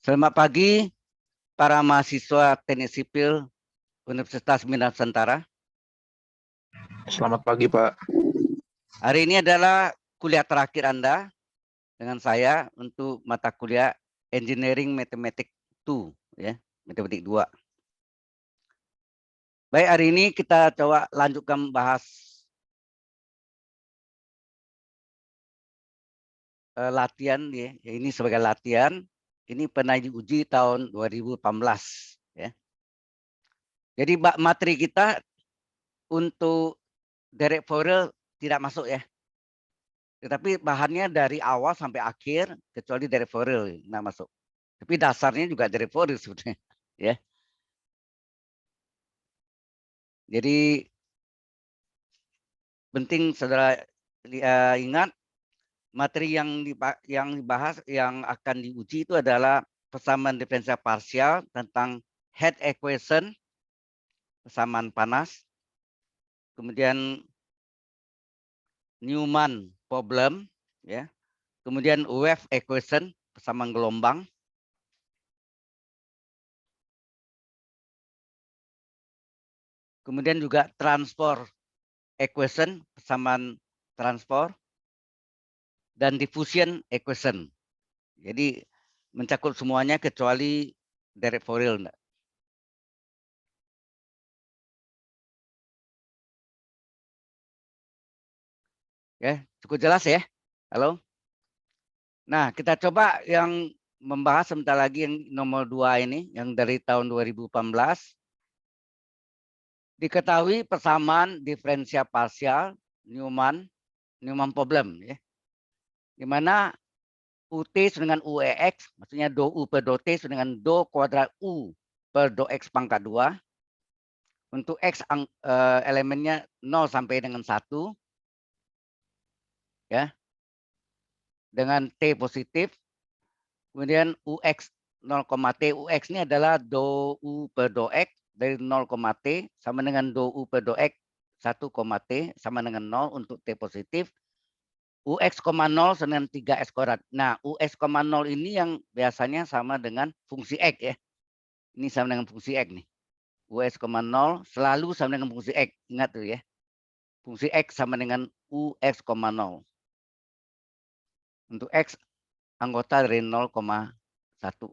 Selamat pagi para mahasiswa Teknik Sipil Universitas Minang Nusantara. Selamat pagi, Pak. Hari ini adalah kuliah terakhir Anda dengan saya untuk mata kuliah Engineering Mathematics 2, ya, Matematik 2. Baik, hari ini kita coba lanjutkan bahas latihan, ya. Ini sebagai latihan. Ini pernah diuji tahun 2018, ya. Jadi materi kita untuk direct Fourier tidak masuk, ya. Tetapi bahannya dari awal sampai akhir kecuali direct Fourier nggak masuk. Tapi dasarnya juga direct Fourier sebetulnya, ya. Jadi penting saudara ingat materi yang dibahas yang akan diuji itu adalah persamaan diferensial parsial tentang head equation, persamaan panas, kemudian Newman problem, ya, kemudian wave equation, persamaan gelombang, kemudian juga transport equation, persamaan transport, dan diffusion equation. Jadi mencakup semuanya kecuali direct Fourier. Ya, cukup jelas ya. Halo. Nah, kita coba yang membahas sebentar lagi yang nomor 2 ini, yang dari tahun 2018. Diketahui persamaan diferensial parsial Newman problem, ya. Di mana UT dengan UEX, maksudnya do U per do T dengan do kuadrat U per do X pangkat 2. Untuk X elemennya 0 sampai dengan 1. Ya. Dengan T positif. Kemudian UX 0,T. UX ini adalah do U per do X dari 0,T sama dengan do U per do X 1,T sama dengan 0 untuk T positif. UX, 0 sama dengan 3X kuadrat. Nah, UX, 0 ini yang biasanya sama dengan fungsi X, ya. Ini sama dengan fungsi X nih. UX, 0 selalu sama dengan fungsi X. Ingat tuh ya. Fungsi X sama dengan UX, 0. Untuk X anggota dari 0,1.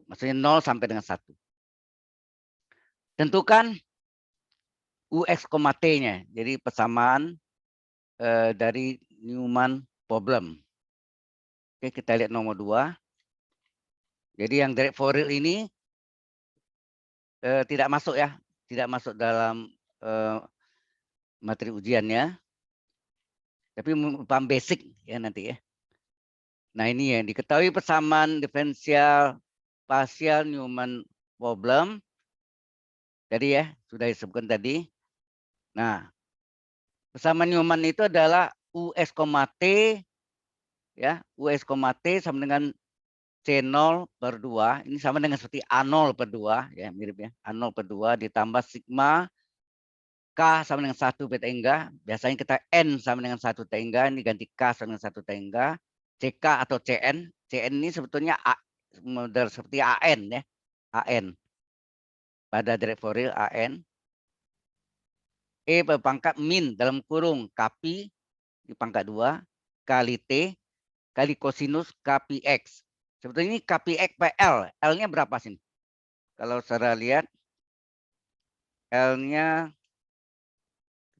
Maksudnya 0 sampai dengan 1. Tentukan UX, T-nya. Jadi persamaan dari Newman problem. Oke, kita lihat nomor 2. Jadi yang direct Fourier ini tidak masuk, ya. Tidak masuk dalam materi ujiannya. Tapi merupakan basic ya nanti ya. Nah, ini yang diketahui persamaan diferensial parsial Newman problem. Jadi ya, sudah disebutkan tadi. Nah, persamaan Newman itu adalah US, T, ya, US, T sama dengan C0 per 2. Ini sama dengan seperti A0 per 2, ya, mirip ya. A0 per 2 ditambah sigma K sama dengan 1 beta hingga. Biasanya kita N sama dengan 1 hingga. Ini ganti K sama dengan 1 hingga. CK atau CN. CN ini sebetulnya model seperti AN, ya. AN. Pada direct Fourier AN. E berpangkat min dalam kurung KP di pangkat 2 kali T kali kosinus KPX. Sebetulnya ini KPX PL. L-nya berapa sini? Kalau saudara lihat L-nya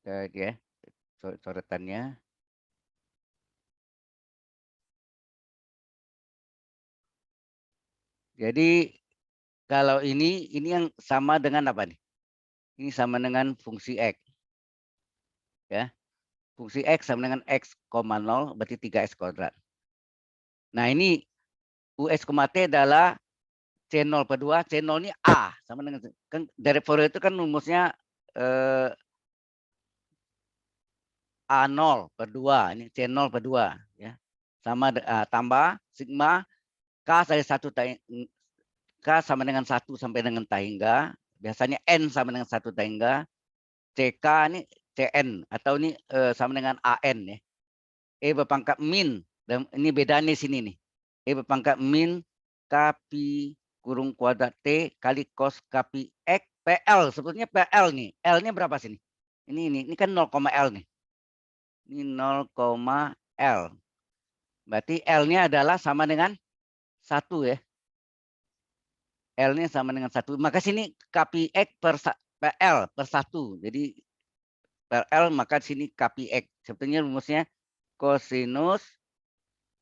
ya, coretannya. Jadi kalau ini yang sama dengan apa nih? Ini sama dengan fungsi X. Ya. Fungsi X sama dengan X, 0 berarti 3X kuadrat. Nah, ini US, T adalah C0 per 2. C0 ini A sama dengan kan dari Fourier itu kan rumusnya A0 per 2. Ini C0 per 2 ya. Sama tambah sigma K dari 1 K sama dengan 1 sampai dengan tahingga. Biasanya N sama dengan 1 tahingga. CK ini CN atau ini sama dengan AN ya. E berpangkat min. Dan ini bedanya sini nih. E berpangkat min KPX. kurung kuadrat T kali cos KPI X PL. Sebetulnya PL nih. L-nya berapa sini? Ini kan 0, L nih. Ini 0, L. Berarti L-nya adalah sama dengan 1 ya. L-nya sama dengan 1. Maka sini KPI X per PL per 1. Jadi PL maka sini KPI X. Sebetulnya rumusnya kosinus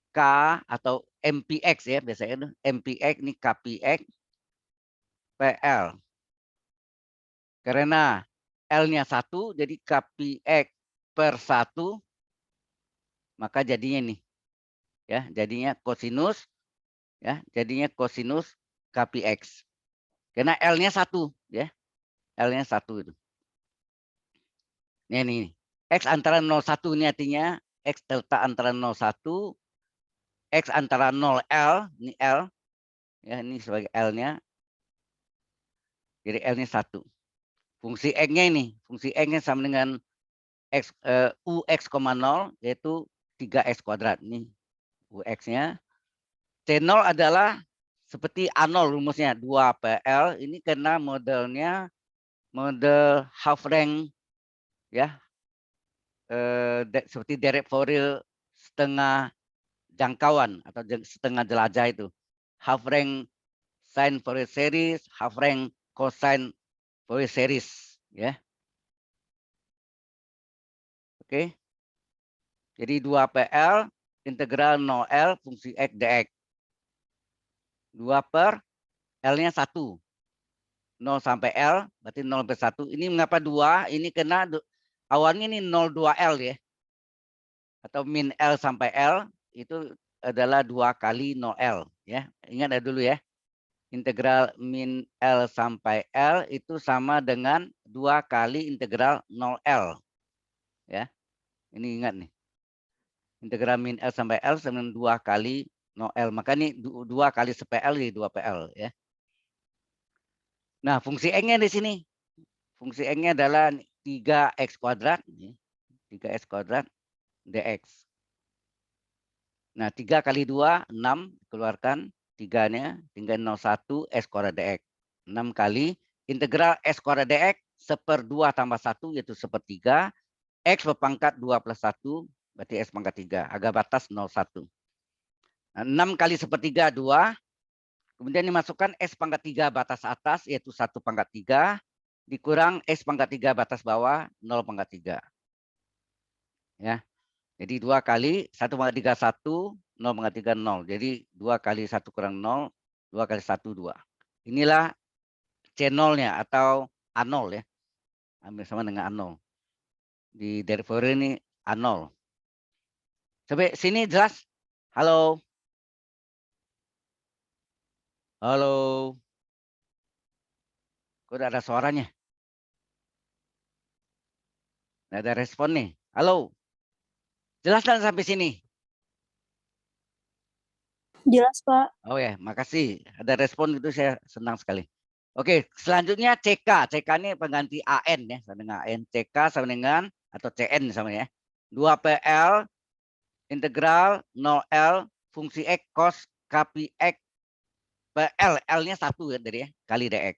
K atau MPX ya biasanya. MPX ini KPX PL. Karena L-nya 1, jadi KPX per 1, maka jadinya nih. Ya, jadinya kosinus, ya, jadinya kosinus KPX. Karena L-nya 1, ya. L-nya 1 itu. Ini. X antara 0,1 ini artinya X delta antara 0,1, X antara 0 L, ini L, ya ini sebagai L-nya. Jadi L-nya 1. Fungsi X-nya ini, fungsi X-nya sama dengan X, UX, 0 yaitu 3X kuadrat. Ini UX-nya. C0 adalah seperti A0 rumusnya 2PL. Ini karena modelnya model half rank ya. Seperti derek Fourier setengah jangkauan atau setengah jelajah itu. Half rank sin Fourier series, half rank cosine Fourier series ya. Oke. Jadi 2PL integral 0L fungsi X dx. 2 per L-nya 1. 0 sampai L, berarti 0 per 1. Ini mengapa 2? Ini karena awalnya ini 0,2L ya. Atau min L sampai L, itu adalah 2 kali 0L. Ya. Ingat dulu ya. Integral min L sampai L itu sama dengan 2 kali integral 0L. Ya. Ini ingat nih. Integral min L sampai L sama dengan 2 kali 0L. Maka ini 2 kali sepl jadi 2PL ya. Nah, fungsi X-nya di sini. Fungsi X-nya adalah 3X kuadrat. 3X kuadrat dx. Nah, 3 kali 2, 6. Keluarkan 3-nya. Tinggal 01 S kuadrat dx. 6 kali integral S kuadrat dx. 1/2 tambah 1 yaitu 1/3. X berpangkat 2 plus 1. Berarti S pangkat 3. Agak batas 01. Nah, 6 kali 1/3, 2. Kemudian dimasukkan S pangkat 3 batas atas yaitu 1 pangkat 3 dikurang S pangkat 3 batas bawah 0 pangkat 3. Ya. Jadi 2 kali 1 pangkat 3 1, 0 pangkat 3 0. Jadi 2 kali 1 kurang 0, 2 kali 1 2. Inilah C0-nya atau A0 ya. Ambil sama dengan A0. Di derek Fourier ini A0. Sampai sini jelas? Halo. Halo. Kok udah ada suaranya? Nggak ada respon nih. Halo. Jelas kan sampai sini? Jelas, Pak. Oh ya, makasih. Ada respon itu saya senang sekali. Oke, selanjutnya CK. CK ini pengganti AN ya, sama dengan AN. CK sama dengan atau CN sama ya. 2PL integral 0L fungsi X cos KPX PL. L-nya 1 ya dari ya, kali dx.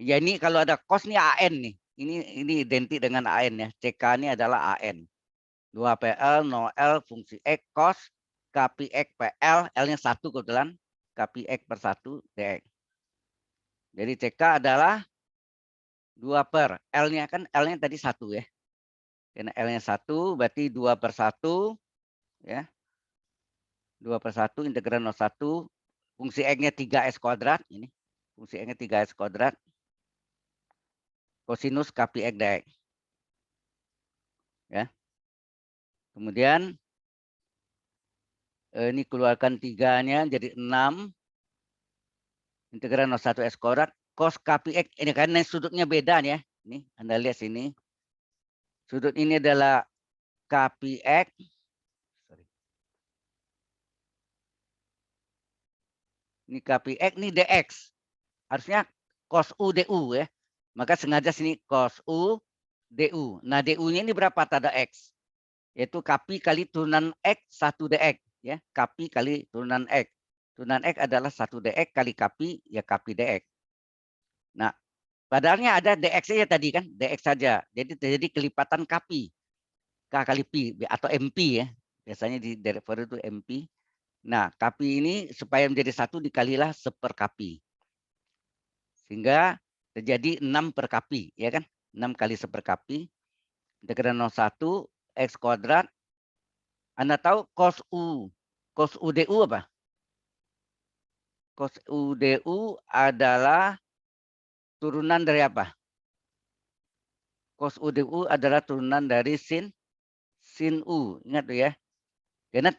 Ya ini kalau ada cos nih AN nih. Ini identik dengan AN ya. CK ini adalah AN. 2PL 0L fungsi X cos KPX PL. L-nya 1 kebetulan. KPX per 1 dx. Jadi CK adalah 2 per. L-nya kan L-nya tadi 1 ya. Karena L-nya 1 berarti 2 per 1. Ya. 2 per 1 integral 01. Fungsi X-nya 3S kuadrat. Ini. Fungsi X-nya 3S kuadrat. Kosinus KPX dx. Ya. Kemudian ini keluarkan 3-nya jadi 6. Integral 01 S kuadrat. Cos KPX. Ini kan sudutnya beda ya. Ini Anda lihat sini. Sudut ini adalah KPX. Ini KPX, ini DX. Harusnya cos U DU ya. Maka sengaja sini cos U DU. Nah, DU-nya ini berapa tada X? Yaitu KP kali turunan X 1 DX ya. KP kali turunan X. Turunan X adalah 1 dx kali KP, ya KP dx. Nah, padahalnya ada dx saja tadi kan, dx saja. Jadi terjadi kelipatan KP, K kali P atau MP ya. Biasanya di derivative itu MP. Nah, KP ini supaya menjadi 1 dikalilah 1 per KP. Sehingga terjadi 6 per KP, ya kan? 6 kali 1 per KP. Integral 01 X kuadrat. Anda tahu cos U. Cos U DU apa? Cos U DU adalah turunan dari apa? Cos U DU adalah turunan dari sin U. Ingat tuh ya. Karena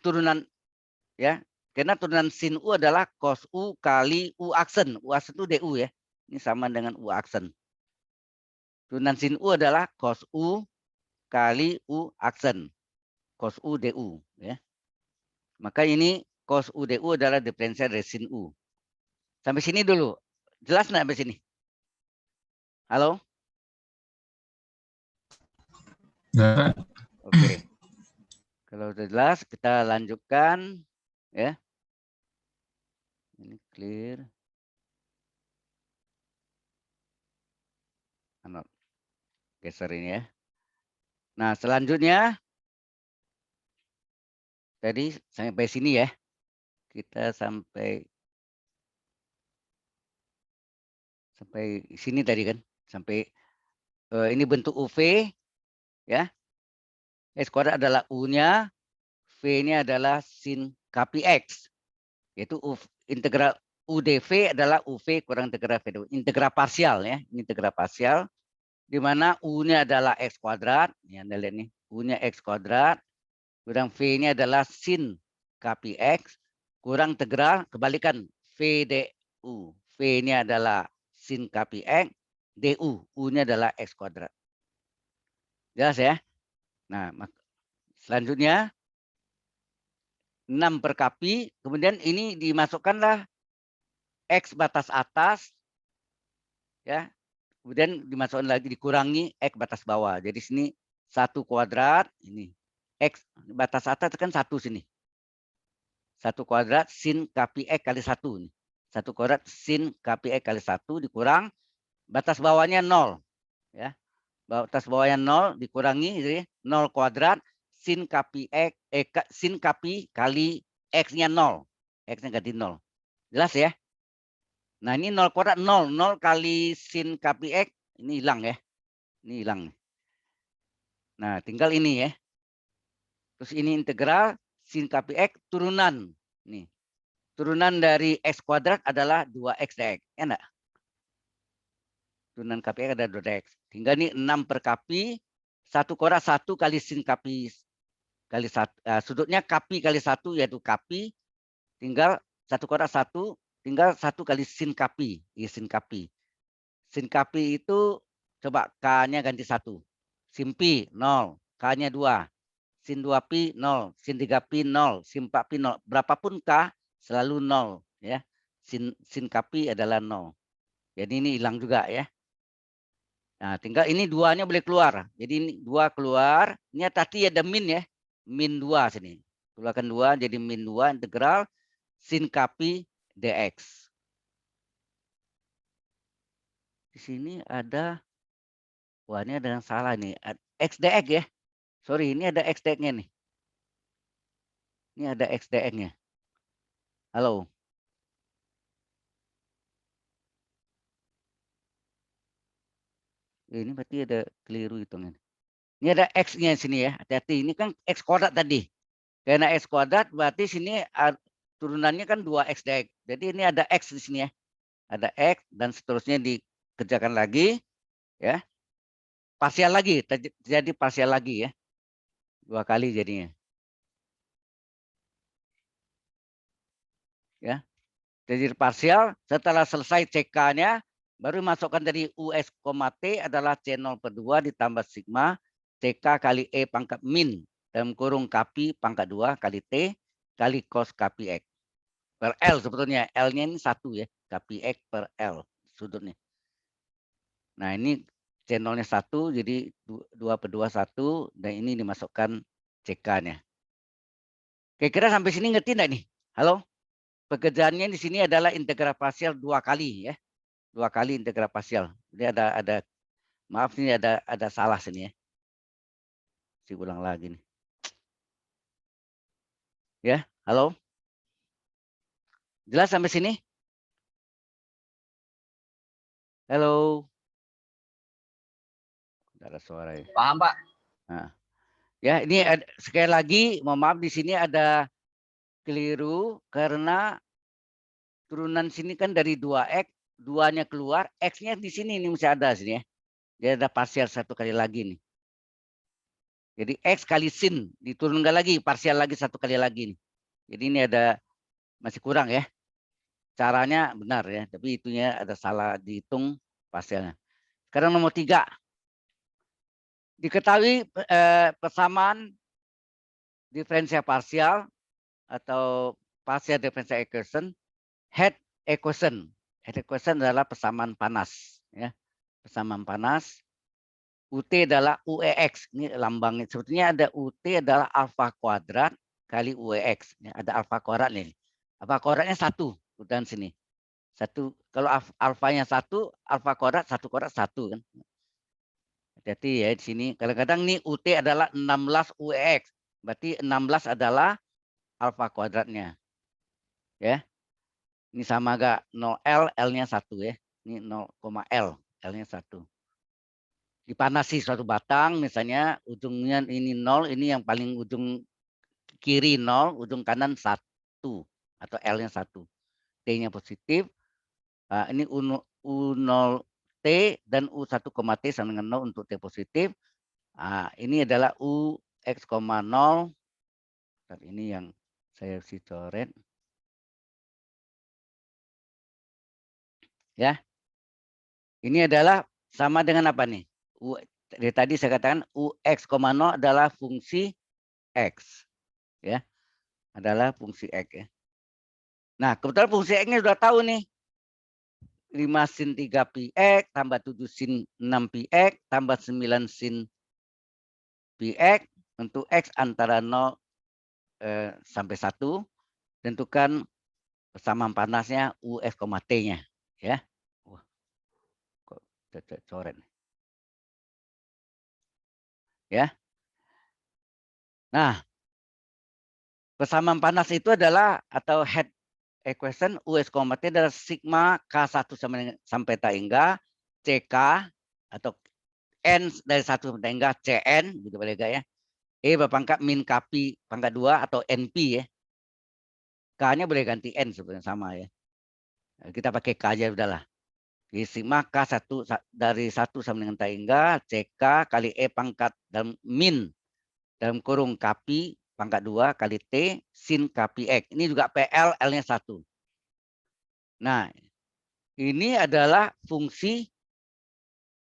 turunan sin U adalah cos U kali U aksen. U aksen itu DU ya. Ini sama dengan U aksen. Turunan sin U adalah cos U kali U aksen. Cos U DU ya. Maka ini cos U DU adalah diferensial dari sin U. Sampai sini dulu. Jelas nggak sampai sini? Halo? Ya. Oke. Kalau sudah jelas, kita lanjutkan ya. Ini clear. Geser ini ya. Nah, selanjutnya tadi sampai sini ya. Kita sampai sini tadi kan. Sampai ini bentuk UV ya. S kuadrat adalah U-nya, V-nya adalah sin KPX. Yaitu integral UdV adalah UV kurang integral V. Integral parsial ya. Integral parsial. Di mana U-nya adalah X kuadrat. Ini Anda lihat nih. U-nya X kuadrat. Kurang V-nya adalah sin KPX. Kurang integral kebalikan VDU. V-nya adalah sin KPX. DU. U-nya adalah X kuadrat. Jelas ya? Nah, selanjutnya 6 per KP. Kemudian ini dimasukkanlah X batas atas. Ya. Kemudian dimasukkan lagi dikurangi X batas bawah. Jadi sini 1 kuadrat. Ini. X batas atas kan 1 sini. 1 kuadrat sin KPX kali 1. 1 kuadrat sin KPX kali 1 dikurang. Batas bawahnya 0. Ya. Batas bawahnya 0 dikurangi. Jadi 0 kuadrat sin KPX. Sin KP kali X-nya 0. X-nya ganti 0. Jelas ya? Nah ini 0 kuadrat 0. 0 kali sin KPX. Ini hilang ya. Ini hilang. Nah tinggal ini ya. Terus ini integral sin KPX turunan. Nih. Turunan dari X kuadrat adalah 2X dx. Ya enggak? Turunan KPX ada 2X. Tinggal ini 6 per KP. 1 kuadrat 1 kali sin KP kali 1. Sudutnya KP kali 1 yaitu KP. Tinggal 1 kuadrat 1. Tinggal 1 kali sin KP. Ya, sin KP. Sin KP itu coba K-nya ganti 1. Sin P 0. K-nya 2. Sin 2P 0. Sin 3P 0. Sin 4P 0. Berapapun K selalu 0. Ya. Sin KP adalah 0. Jadi ini hilang juga ya. Nah, tinggal ini 2-nya boleh keluar. Jadi ini 2 keluar. Ini tadi ada min ya. Min 2 sini. Keluarkan 2 jadi min 2 integral sin KP dx. Di sini ada, wah ini ada yang salah nih. X dx ya. Sorry, ini ada X dx-nya nih. Ini ada X dx-nya. Halo. Ini berarti ada keliru hitungan. Ini ada X-nya sini ya. Hati-hati. Ini kan X kuadrat tadi. Karena X kuadrat berarti sini turunannya kan 2X dx. Jadi ini ada X di sini ya. Ada X dan seterusnya dikerjakan lagi. Ya. Parsial lagi. Terjadi parsial lagi ya. 2 kali jadinya. Ya. Jadi parsial setelah selesai CK-nya baru masukkan dari US, T adalah C0 per 2 ditambah sigma CK kali E pangkat min dalam kurung KP pangkat 2 kali T kali cos KPX per L sebetulnya. L-nya ini 1 ya. KPX per L sudutnya. Nah ini C0-nya 1 jadi 2 per 2 1 dan ini dimasukkan CK-nya. Kira-kira sampai sini ngerti enggak nih? Halo? pekerjaannya di sini adalah integral parsial 2 kali ya. 2 kali integral parsial. Ini ada maaf ini ada salah sini ya. Saya ulang lagi nih. Ya, halo. Jelas sampai sini? Halo. Tidak ada suara ya. Paham, Pak. Nah, ya ini sekali lagi mohon maaf di sini ada keliru karena turunan sini kan dari 2x, 2-nya keluar, x-nya di sini ini masih ada sini ya. Dia ada parsial 1 kali lagi nih. Jadi x kali sin diturunkan lagi, parsial lagi 1 kali lagi nih. Jadi ini ada masih kurang ya. Caranya benar ya, tapi itunya ada salah dihitung parsialnya. Sekarang nomor 3. Diketahui persamaan diferensial parsial atau partial differential equation, head equation. Head equation adalah persamaan panas. Ya. Persamaan panas. UT adalah UEX. Ini lambangnya. Sebetulnya ada UT adalah alfa kuadrat kali UEX. Ya, ada alfa kuadrat nih. Alfa kuadratnya 1. Dan sini. 1. Kalau alfanya 1, alfa kuadrat 1 kuadrat 1 kan. Hati-hati ya di sini. Kadang-kadang nih UT adalah 16 UEX. Berarti 16 adalah alfa kuadratnya. Ya. Ini sama agak 0L, L-nya 1 ya. Ini 0,L, L-nya 1. Dipanasi suatu batang misalnya ujungnya ini 0, ini yang paling ujung kiri 0, ujung kanan 1 atau L-nya 1. T-nya positif. Nah, ini U0 T dan U1, T sama dengan 0 untuk T positif. Nah, ini adalah UX, 0. Ini yang saya harus coret. Ya. Ini adalah sama dengan apa nih? Dari tadi saya katakan UX, 0 adalah fungsi X. Ya. Adalah fungsi X ya. Nah, kebetulan fungsi X-nya sudah tahu nih. 5 sin 3 px tambah 7 sin 6 px tambah 9 sin px untuk X antara 0 sampai 1. Tentukan persamaan panasnya UF, T-nya. Ya. Wah, kok coret. Ya. Nah, persamaan panas itu adalah atau head equation US, T adalah sigma K1 sampai tak hingga CK atau N dari 1 sampai hingga CN gitu boleh gak ya. E berpangkat min KP pangkat 2 atau NP ya. K-nya boleh ganti N sebenarnya sama ya. Kita pakai K aja udahlah. Jadi sigma K1 dari 1 sampai dengan tak hingga CK kali E pangkat dalam min dalam kurung KP pangkat 2 kali T sin KPX. Ini juga PL, L-nya 1. Nah, ini adalah fungsi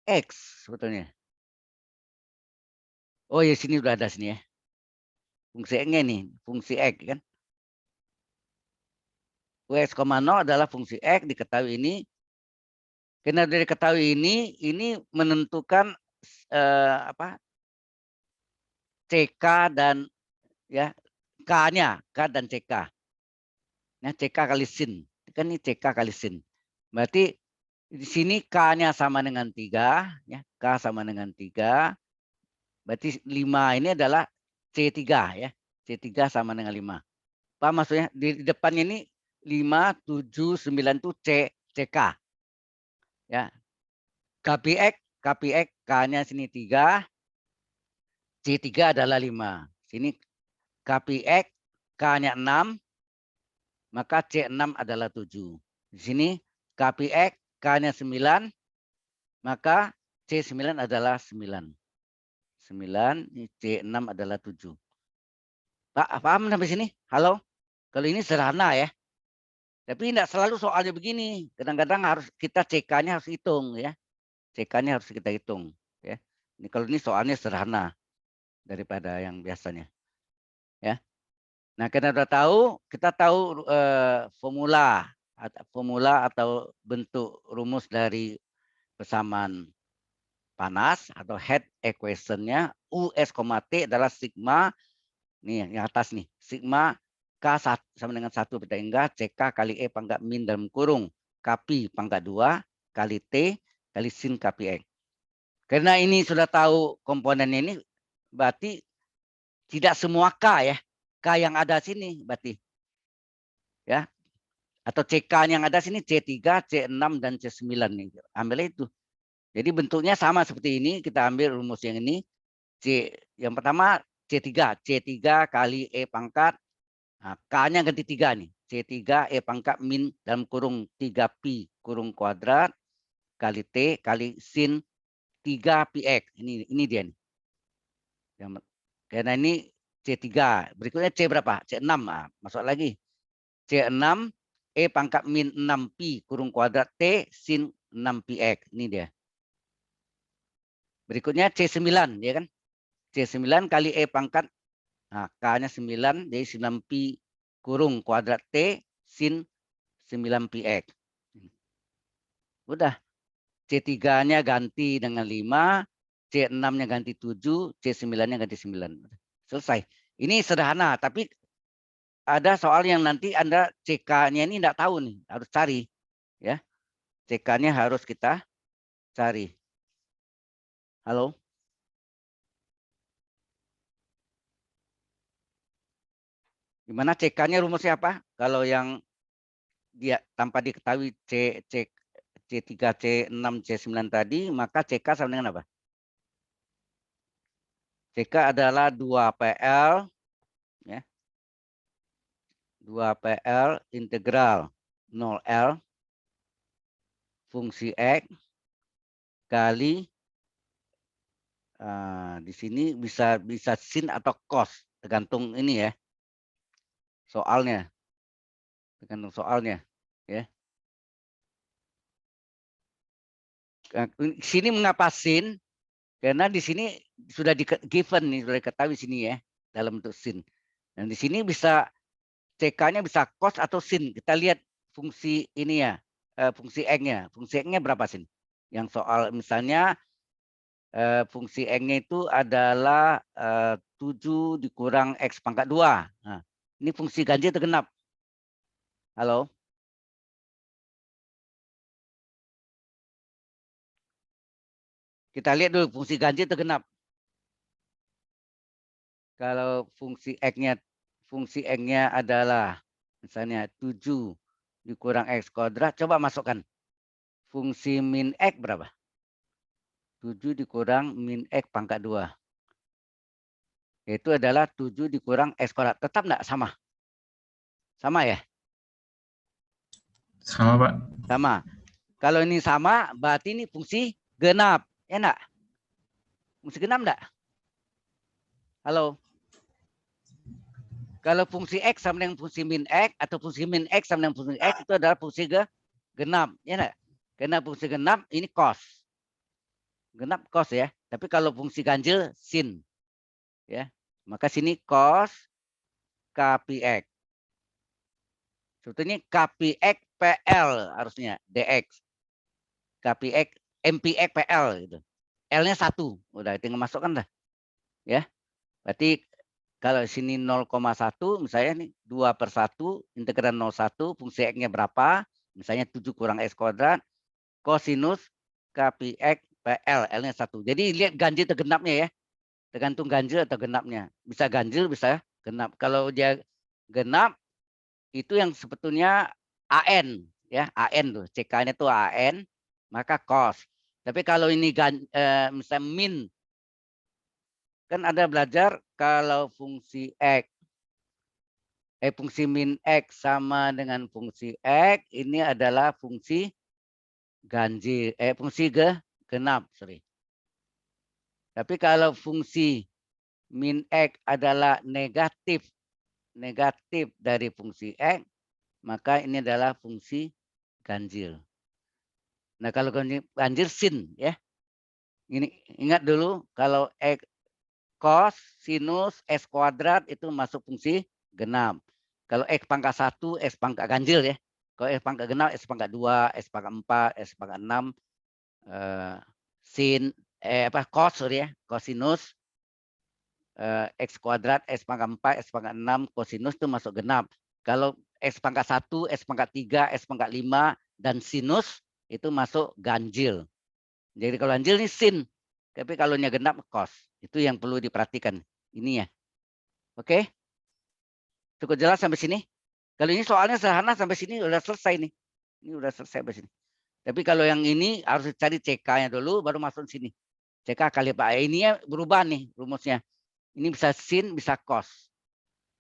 X sebetulnya. Oh ya, sini sudah ada sini ya. Fungsi X-nya nih, fungsi X kan. UX, 0 adalah fungsi X diketahui ini. Karena dari diketahui ini menentukan CK dan ya K-nya, K dan CK. Nah, CK kali sin. Kan ini CK kali sin. Berarti di sini K-nya sama dengan 3. Ya, K sama dengan 3. Berarti 5 ini adalah C3 ya. C3 sama dengan 5. Apa maksudnya? Di depannya ini 5, 7, 9 itu CK. Ya. KPX, K-nya sini 3. C3 adalah 5. Sini KPX, K-nya 6. Maka C6 adalah 7. Di sini KPX, K-nya 9. Maka C9 adalah 9. 9, C6 adalah 7. Pak, paham sampai sini? Halo? Kalau ini sederhana ya. Tapi tidak selalu soalnya begini. Kadang-kadang harus kita CK-nya harus hitung ya. CK-nya harus kita hitung ya. Ini kalau ini soalnya sederhana daripada yang biasanya. Ya. Nah, kita sudah tahu, kita tahu formula atau bentuk rumus dari persamaan panas atau head equation-nya US, T adalah sigma nih yang atas nih, sigma K sama dengan 1 hingga CK kali E pangkat min dalam kurung KP pangkat 2 kali T kali sin KP X. Karena ini sudah tahu komponennya ini, berarti tidak semua K ya. K yang ada sini berarti. Ya. Atau CK yang ada sini C3, C6, dan C9 nih. Ambil itu. Jadi bentuknya sama seperti ini. Kita ambil rumus yang ini. Yang pertama C3. C3 kali E pangkat. Nah, K-nya ganti 3 nih. C3 E pangkat min dalam kurung 3Pi kurung kuadrat kali T kali sin 3Px. Ini dia nih. Karena ini C3. Berikutnya C berapa? C6. Nah, masuk lagi. C6 E pangkat min 6Pi kurung kuadrat T sin 6Px. Ini dia. Berikutnya C9, ya kan? C9 kali E pangkat, nah, K-nya 9, jadi 9Pi kurung kuadrat T sin 9Px. Udah. C3-nya ganti dengan 5, C6-nya ganti 7, C9-nya ganti 9. Selesai. Ini sederhana, tapi ada soal yang nanti Anda CK-nya ini tidak tahu nih, harus cari. Ya. CK-nya harus kita cari. Halo? Gimana CK-nya rumusnya apa? Kalau yang dia tanpa diketahui C3, C6, C9 tadi, maka CK sama dengan apa? CK adalah 2PL, ya. 2PL integral 0L fungsi X kali di sini bisa sin atau cos, tergantung ini ya. Soalnya. Tergantung soalnya, ya. Sini mengapa sin? Karena di sini sudah given nih, sudah diketahui sini ya, dalam bentuk sin. Dan di sini bisa CK-nya bisa cos atau sin. Kita lihat fungsi ini ya, fungsi X-nya. Fungsi X-nya berapa sin? Yang soal misalnya fungsi X-nya itu adalah 7 dikurang X pangkat 2. Nah, ini fungsi ganjil atau genap? Halo? Kita lihat dulu fungsi ganjil atau genap. Kalau fungsi X-nya adalah misalnya 7 dikurang X kuadrat, coba masukkan. Fungsi min X berapa? 7 dikurang min X pangkat 2. Itu adalah 7 dikurang X kuadrat. Tetap enggak sama? Sama ya? Sama, Pak. Sama. Kalau ini sama, berarti ini fungsi genap. Ya enggak? Fungsi genap enggak? Halo? Kalau fungsi X sama dengan fungsi min X, atau fungsi min X sama dengan fungsi X, itu adalah fungsi genap. Ya enggak? Karena fungsi genap ini cos. Genap cos ya. Tapi kalau fungsi ganjil sin. Ya. Maka sini cos KPX. Sebetulnya KPX PL harusnya DX. KPX MPX PL gitu. L-nya 1. Udah tinggal masukkan dah. Ya. Berarti kalau sini 0,1 misalnya nih 2/1 integral 0,1 fungsi X-nya berapa? Misalnya 7 kurang X kuadrat kosinus KPX PL, L-nya 1. Jadi lihat ganjil atau genapnya ya. Tergantung ganjil atau genapnya. Bisa ganjil, bisa genap. Kalau dia genap, itu yang sebetulnya AN. Ya, AN tuh. CK-nya tuh AN, maka cos. Tapi kalau ini misalnya min, kan ada belajar kalau fungsi X, fungsi min X sama dengan fungsi X, ini adalah fungsi ganjil, fungsi genap, sorry. Tapi kalau fungsi min X adalah negatif dari fungsi X, maka ini adalah fungsi ganjil. Nah, kalau ganjil sin ya. Ini ingat dulu kalau X cos sinus X kuadrat itu masuk fungsi genap. Kalau X pangkat 1, X pangkat ganjil ya. Kalau X pangkat genap, X pangkat 2, X pangkat 4, X pangkat 6, sin cos sorry ya, kosinus X kuadrat, X pangkat 4, X pangkat 6, kosinus itu masuk genap. Kalau X pangkat 1, X pangkat 3, X pangkat 5, dan sinus itu masuk ganjil. Jadi kalau ganjil ini sin. Tapi kalau nya genap cos. Itu yang perlu diperhatikan. Ini ya. Oke? Cukup jelas sampai sini? Kalau ini soalnya sederhana sampai sini udah selesai nih. Ini udah selesai sampai sini. Tapi kalau yang ini harus cari CK-nya dulu baru masuk sini. CK kali Pak. Ini ya berubah nih rumusnya. Ini bisa sin, bisa cos.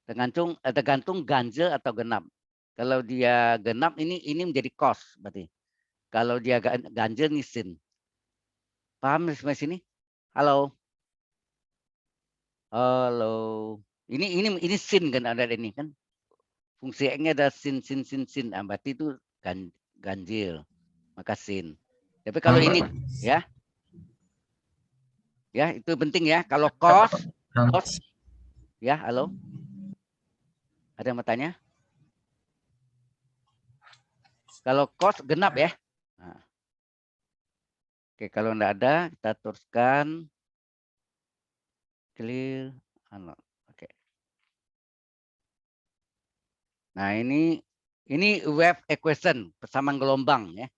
Tergantung ganjil atau genap. Kalau dia genap ini menjadi cos berarti. Kalau dia ganjil ini sin. Paham sampai sini? Halo. Halo. Ini sin kan ada ini kan. Fungsi X-nya ada sin. Berarti itu ganjil. Maka sin. Tapi kalau ini ya. Ya, itu penting ya. Kalau cos ya, halo. Ada yang mau tanya? Kalau cos genap ya. Nah. Oke, kalau enggak ada kita teruskan. Clear. Oke. Nah, ini wave equation, persamaan gelombang ya.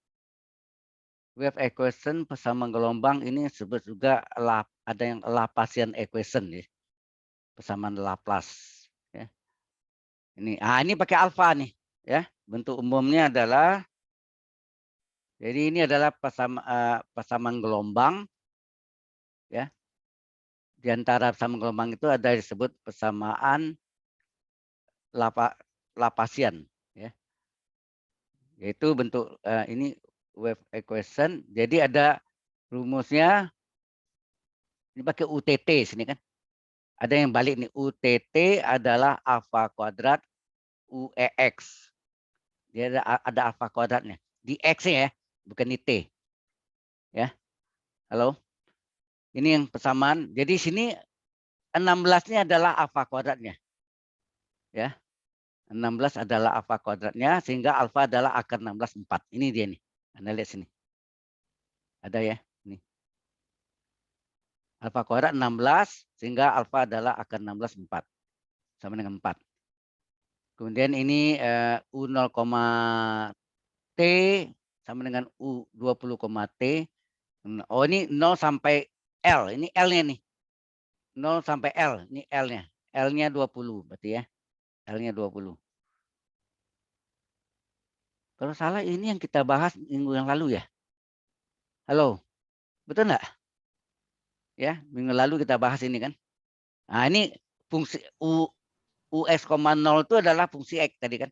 Wave equation persamaan gelombang ini disebut juga ada yang Laplacian equation ya. Persamaan Laplace ya. Ini pakai alfa nih ya. Bentuk umumnya adalah jadi ini adalah persamaan gelombang ya. Di antara persamaan gelombang itu ada disebut persamaan Laplacian ya. Yaitu bentuk ini wave equation. Jadi ada rumusnya ini pakai UTT sini kan. Ada yang balik nih, UTT adalah alfa kuadrat UEX. Dia ada alfa kuadratnya. Di X ya, bukan di T. Ya. Halo. Ini yang persamaan. Jadi sini 16-nya adalah alfa kuadratnya. Ya. 16 adalah alfa kuadratnya sehingga alfa adalah akar 16 4. Ini dia nih. Anda lihat sini. Ada ya, nih. Alfa kuadrat 16 sehingga alfa adalah akar 16 4. Sama dengan 4. Kemudian ini U0, T sama dengan U20, T. Oh, ini 0 sampai L. Ini L-nya nih. 0 sampai L. Ini L-nya. L-nya 20 berarti ya. L-nya 20. Kalau salah ini yang kita bahas minggu yang lalu ya. Halo. Betul enggak? Ya, minggu lalu kita bahas ini kan. Nah, ini fungsi UX,0 itu adalah fungsi X tadi kan.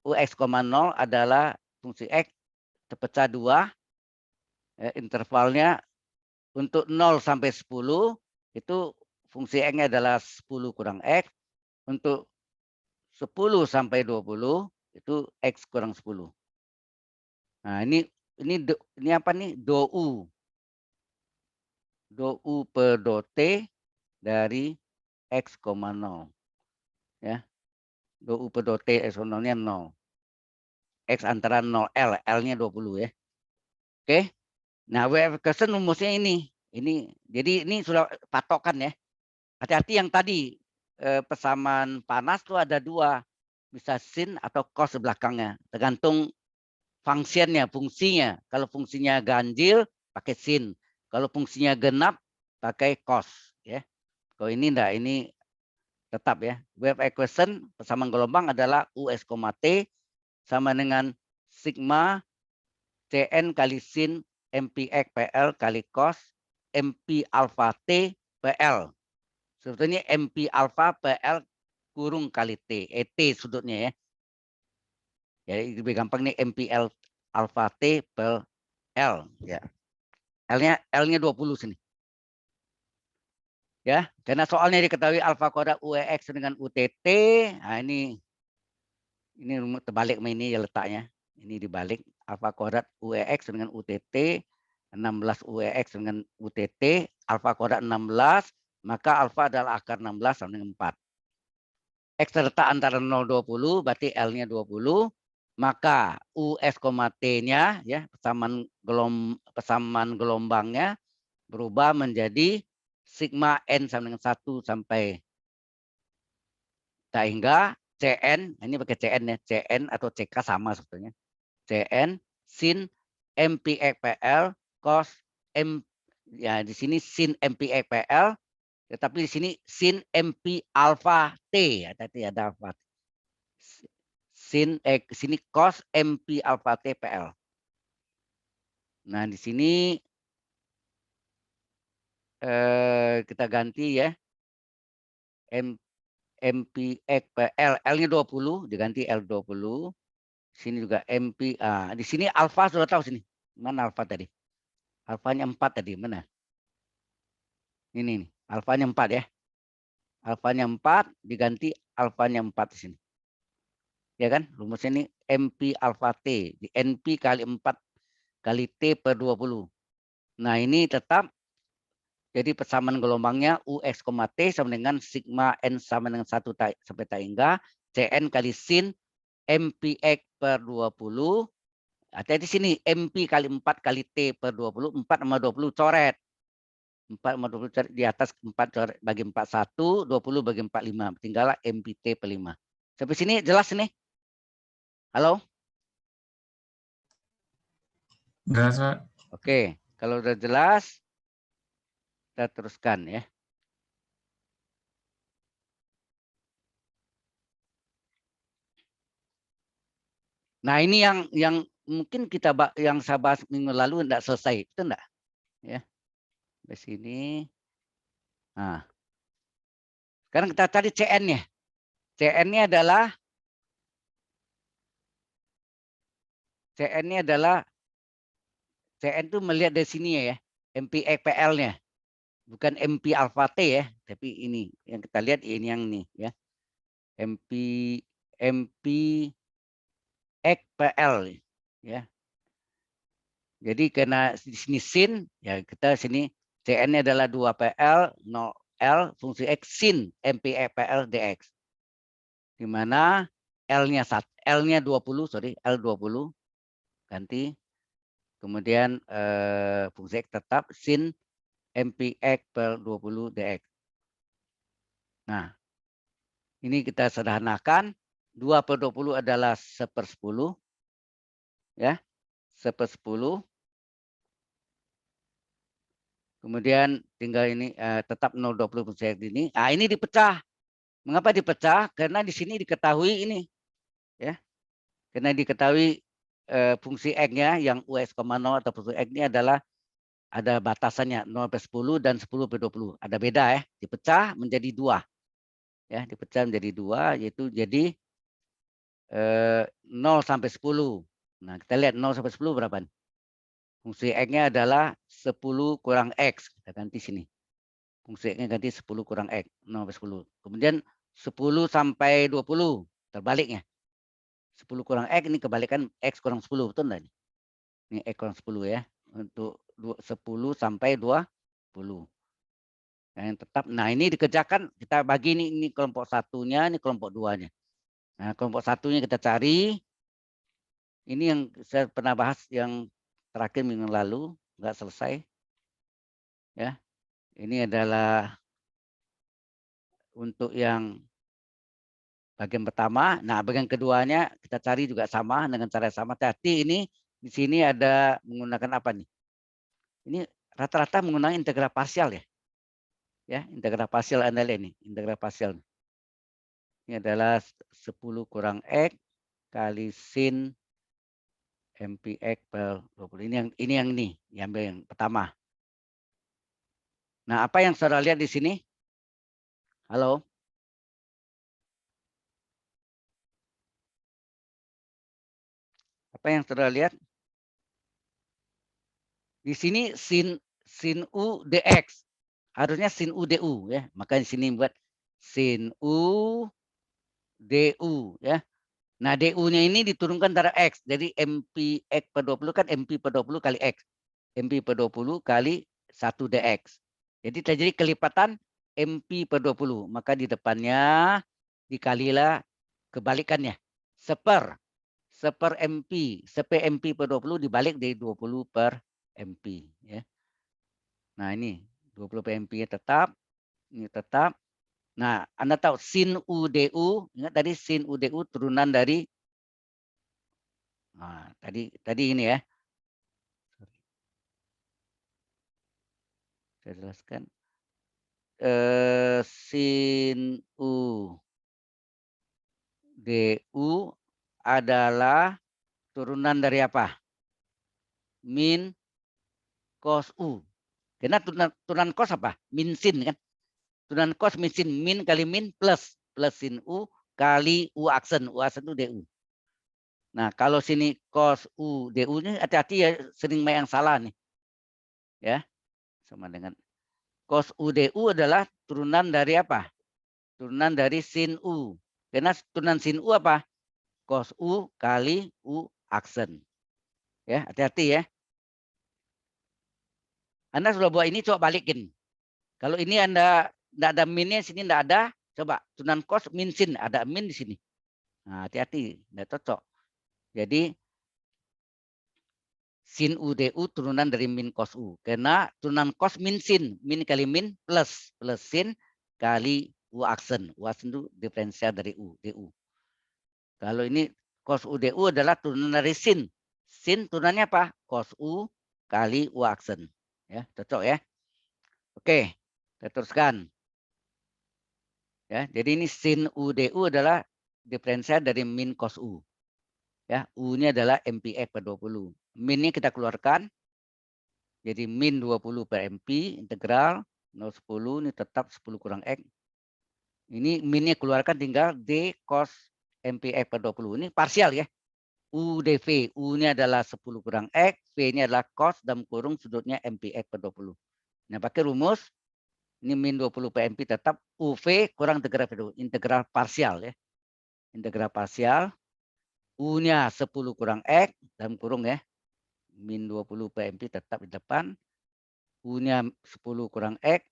UX,0 adalah fungsi X terpecah 2. Intervalnya untuk 0 sampai 10 itu fungsi X-nya adalah 10 kurang X. Untuk 10 sampai 20 itu X kurang 10. Nah, ini apa nih? Do U per do T dari X, 0. Ya. Do U per do T X, 0-nya 0. X antara 0 L, L-nya 20 ya. Oke. Nah, wave equation rumusnya ini. Jadi ini sudah patokan ya. Hati-hati yang tadi persamaan panas tuh ada 2. Bisa sin atau cos belakangnya. Tergantung fungsinya. Kalau fungsinya ganjil pakai sin. Kalau fungsinya genap pakai cos ya. Kalau ini enggak, ini tetap ya. Wave equation persamaan gelombang adalah US, T sama dengan sigma Cn kali sin MPX PL kali cos MP alpha T PL. Sebetulnya MP alpha PL kurung kali T. T sudutnya ya. Jadi lebih gampang nih MPL alpha T per L ya. L-nya 20 sini. Ya, karena soalnya diketahui alfa kuadrat UEX dengan UTT. Nah, ini terbalik ini ya letaknya. Ini dibalik alfa kuadrat UEX dengan UTT, 16 UEX dengan UTT, alfa kuadrat 16, maka alfa adalah akar 16 sama dengan 4. X terletak antara 0 20 berarti L-nya 20. Maka US, T-nya ya persamaan gelombangnya berubah menjadi sigma N sama dengan 1 sampai tak hingga Cn, ini pakai Cn ya, Cn atau CK sama sebetulnya. Cn sin MPxPL cos M, ya di sini sin MPxPL, tetapi di sini sin MP alpha T, ya tadi ada alpha. Sin sini cos MP alpha T PL. Nah, di sini kita ganti ya. MPx PL, L-nya 20 diganti L20. Sini juga MP. Di sini alfa sudah tahu sini. Mana alfa tadi? Alfanya 4 tadi, mana? Ini nih, alfanya 4 ya. Alfanya 4 diganti alfanya 4 di sini. Ya kan? Rumusnya ini MP alfa T. Di NP kali 4 kali T per 20. Nah, ini tetap jadi persamaan gelombangnya UX, T sama dengan sigma N sama dengan 1 sampai tak hingga Cn kali sin MPx per 20. Hati-hati sini MP kali 4 kali T per 20. 4 sama 20 coret. 4 sama 20 coret di atas 4 coret bagi 4 1. 20 bagi 4 5. Tinggallah MPT per 5. Sampai sini jelas ini? Halo? Jelas, Pak. Oke. Kalau udah jelas, kita teruskan ya. Nah, ini yang mungkin yang saya bahas minggu lalu enggak selesai, itu enggak? Ya. Di sini. Nah. Sekarang kita cari CN-nya. CN-nya adalah CN itu melihat dari sini ya, MPxPL-nya. Bukan MP alpha T ya, tapi ini yang kita lihat ini yang nih ya. MPxPL ya. Jadi karena di sini sin ya kita sini CN-nya adalah 2PL 0L fungsi X sin MPxPL dx. Di mana L-nya 20, sorry, L20 ganti. Kemudian fungsi X tetap sin MPx per 20 dx. Nah, ini kita sederhanakan. 2 per 20 adalah 1/10. Ya, 1/10. Kemudian tinggal ini tetap 0,20 fungsi X ini. Nah, ini dipecah. Mengapa dipecah? Karena di sini diketahui ini. Ya, karena diketahui fungsi X-nya yang US, 0 atau fungsi X ini adalah ada batasannya 0/10 dan 10/20. Ada beda ya. Dipecah menjadi 2. Ya, dipecah menjadi 2 yaitu jadi 0 sampai 10. Nah, kita lihat 0 sampai 10 berapa? Fungsi X-nya adalah 10 kurang X. Kita ganti sini. Fungsi X-nya ganti 10 kurang X. 0 sampai 10. Kemudian 10 sampai 20. Terbaliknya. 10 kurang X ini kebalikan X kurang 10. Betul enggak? Ini X kurang 10 ya. Untuk 10 sampai 20. Yang tetap. Nah, ini dikerjakan. Kita bagi ini kelompok satunya, ini kelompok duanya. Nah, kelompok satunya kita cari. Ini yang saya pernah bahas yang terakhir minggu lalu, nggak selesai. Ya, ini adalah untuk yang bagian pertama. Nah, bagian keduanya kita cari juga sama dengan cara sama. Tapi ini di sini ada menggunakan apa nih? Ini rata-rata menggunakan integral parsial ya. Ya, integral parsial Anda lihat nih, integral parsial. Ini adalah 10 kurang X kali sin MPx per 20. Ini yang pertama. Nah, apa yang saudara lihat di sini? Halo? Apa yang saudara lihat? Di sini sin U dx. Harusnya sin U du ya. Maka di sini buat sin U du ya. Nah, du-nya ini diturunkan dari X. Jadi MPx per 20 kan MP per 20 kali X. MP per 20 kali 1 dx. Jadi terjadi kelipatan MP per 20. Maka di depannya dikalilah kebalikannya. Seper MP. Seper MP per 20 dibalik dari 20 per MP. Ya. Nah, ini 20 per MP tetap. Ini tetap. Nah, Anda tahu sin U DU, ingat tadi sin U DU turunan dari tadi ini ya. Saya jelaskan. Sin U DU adalah turunan dari apa? Min cos U. Karena turunan cos apa? Min sin kan? Turunan cos min sin, min kali min plus sin U kali U aksen. U aksen itu DU. Nah, kalau sini cos U DU ini hati-hati ya, sering yang salah nih. Ya. Sama dengan cos U DU adalah turunan dari apa? Turunan dari sin U. Karena turunan sin U apa? Cos U kali U aksen. Ya, hati-hati ya. Anda sudah buat ini, coba balikin. Kalau ini Anda tidak ada minnya, sini tidak ada, coba turunan cos min sin, ada min di sini. Nah, hati-hati, tidak cocok. Jadi sin U DU turunan dari min cos U. Karena turunan cos min sin, min kali min plus sin kali U aksen. U aksen itu diferensial dari U DU. Kalau ini cos U DU adalah turunan dari sin. Sin turunannya apa? Cos U kali U aksen. Ya, cocok ya. Oke, kita teruskan. Ya, jadi ini sin U DU adalah diferensial dari min cos U. Ya, U-nya adalah MPX per 20. Min-nya kita keluarkan. Jadi min 20 per MP integral 0,10 ini tetap 10 kurang X. Ini minnya keluarkan tinggal D cos MPX per 20. Ini parsial ya. U dV. U-nya adalah 10 kurang X. V-nya adalah cos dalam kurung sudutnya MPX per 20. Nah, pakai rumus. Ini min 20 per MP tetap UV kurang integral V2. Integral parsial ya. Integral parsial. U-nya 10 kurang X dalam kurung ya. Min 20 per MP tetap di depan. U-nya 10 kurang X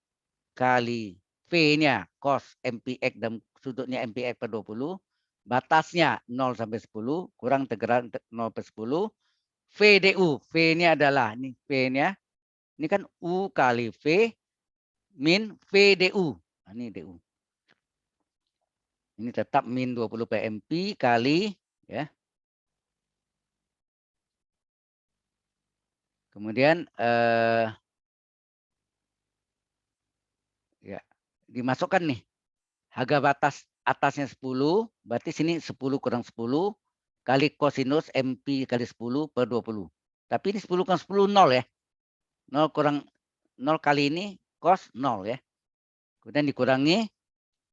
kali V-nya cos MPX dalam sudutnya MPX per 20. Batasnya 0 sampai 10 kurang integral 0 per 10. VDU. V-nya adalah ini V-nya. Ini kan U kali V min VDU. Nah, ini DU. Ini tetap min 20 per MP kali ya. Kemudian ya dimasukkan nih. Harga batas atasnya 10, berarti sini 10 kurang 10 kali kosinus MP kali 10 per 20. Tapi ini 10 kurang 10 0 ya. 0 kurang 0 kali ini cos 0 ya. Kemudian dikurangi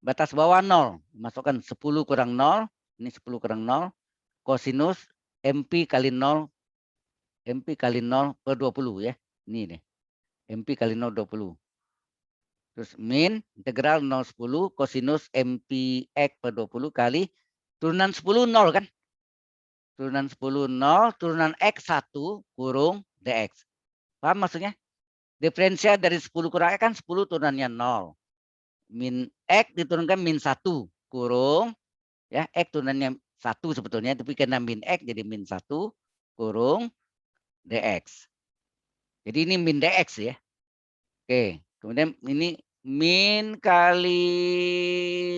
batas bawah 0. Masukkan 10 kurang 0. Ini 10 kurang 0. Kosinus MP kali 0. MP kali 0 per 20 ya. Ini nih. MP kali 0 20. Terus min integral 0,10 kosinus MPX per 20 kali turunan 10 0 kan. Turunan 10 0. Turunan X 1 kurung DX. Paham maksudnya? Diferensial dari 10 kurang X kan 10 turunannya 0. Min X diturunkan min 1 kurung. Ya, X turunannya 1 sebetulnya. Tapi karena min X jadi min 1 kurung DX. Jadi ini min DX ya. Oke. Kemudian ini min kali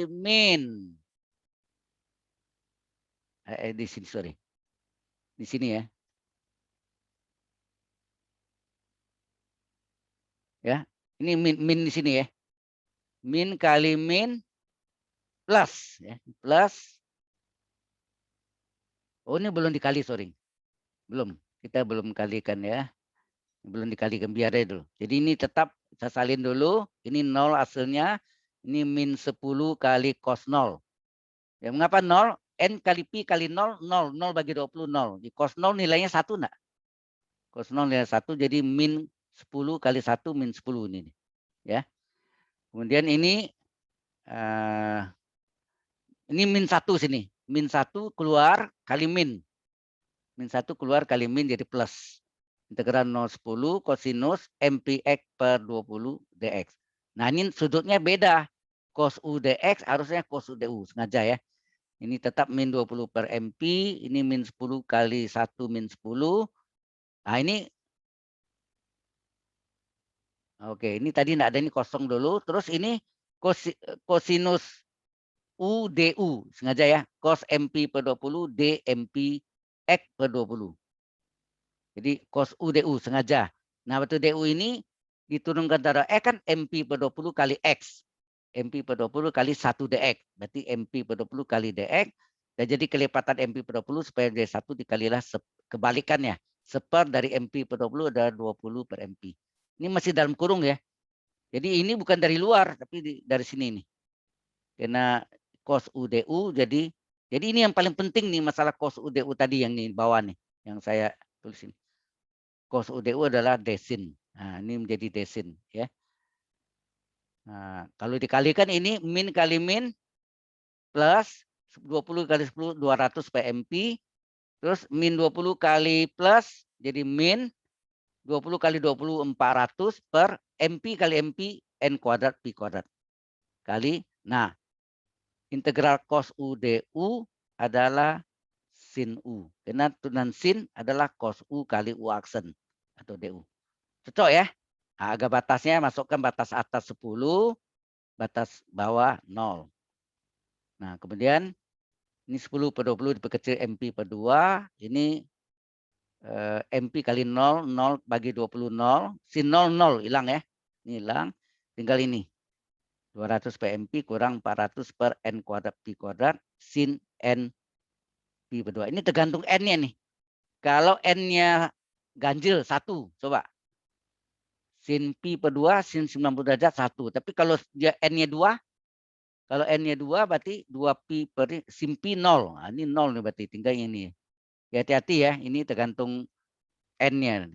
min. Di sini, sorry. Di sini ya. Ya. Ini min di sini ya. Min kali min plus. Ya. Plus. Oh ini belum dikali, sorry. Belum. Kita belum kalikan ya. Belum dikalikan, biar aja dulu. Jadi ini tetap saya salin dulu. Ini 0 hasilnya. Ini min 10 kali cos 0. Ya, mengapa 0? N kali Pi kali 0, 0. 0 bagi 20, 0. Di cos 0 nilainya 1 enggak? Cos 0 nilai 1, jadi min 10 kali 1 min 10 ini. Ya. Kemudian ini min 1 sini. Min 1 keluar kali min. Min 1 keluar kali min jadi plus. Integral 0,10 kosinus MPX per 20 DX. Nah ini sudutnya beda. Cos U DX harusnya cos U DU. Sengaja ya. Ini tetap min 20 per MP. Ini min 10 kali 1 min 10. Nah ini Oke, ini tadi enggak ada, ini kosong dulu. Terus ini kosinus U DU, sengaja ya. Cos MP per 20 D MP X per 20. Jadi cos U DU sengaja. Nah, waktu DU ini diturunkan antara X kan MP per 20 kali X. MP per 20 kali 1 DX. Berarti MP per 20 kali DX. Dan jadi kelipatan MP per 20 supaya D1 dikalilah kebalikannya. Seper dari MP per 20 adalah 20 per MP. Ini masih dalam kurung ya. Jadi ini bukan dari luar, tapi dari sini nih. Karena cos UDU, jadi ini yang paling penting nih masalah cos UDU tadi yang di bawah nih, yang saya tulis ini. Cos UDU adalah desin. Nah, ini menjadi desin ya. Nah, kalau dikalikan ini min kali min plus 20 kali 10 200 PMP. Terus min 20 kali plus jadi min 20 kali 20 400 per MP kali MP N kuadrat Pi kuadrat. Kali, nah integral cos U DU adalah sin U. Karena turunan sin adalah cos U kali U aksen atau DU. Cocok ya? Nah, agak batasnya masukkan batas atas 10, batas bawah 0. Nah, kemudian ini 10 per 20 diperkecil MP per 2. Ini MP kali 0, 0 bagi 20, 0. Sin 0, 0 hilang ya. Ini hilang. Tinggal ini. 200 PMP kurang 400 per N kuadrat Pi kuadrat sin N Pi per 2. Ini tergantung N-nya nih. Kalau N-nya ganjil 1, coba. Sin Pi per 2, sin 90 derajat 1. Tapi kalau dia N-nya 2, kalau N-nya 2 berarti 2 Pi per sin Pi 0. Nah, ini 0 nih berarti tinggal ini. Ya, hati-hati ya, ini tergantung N-nya.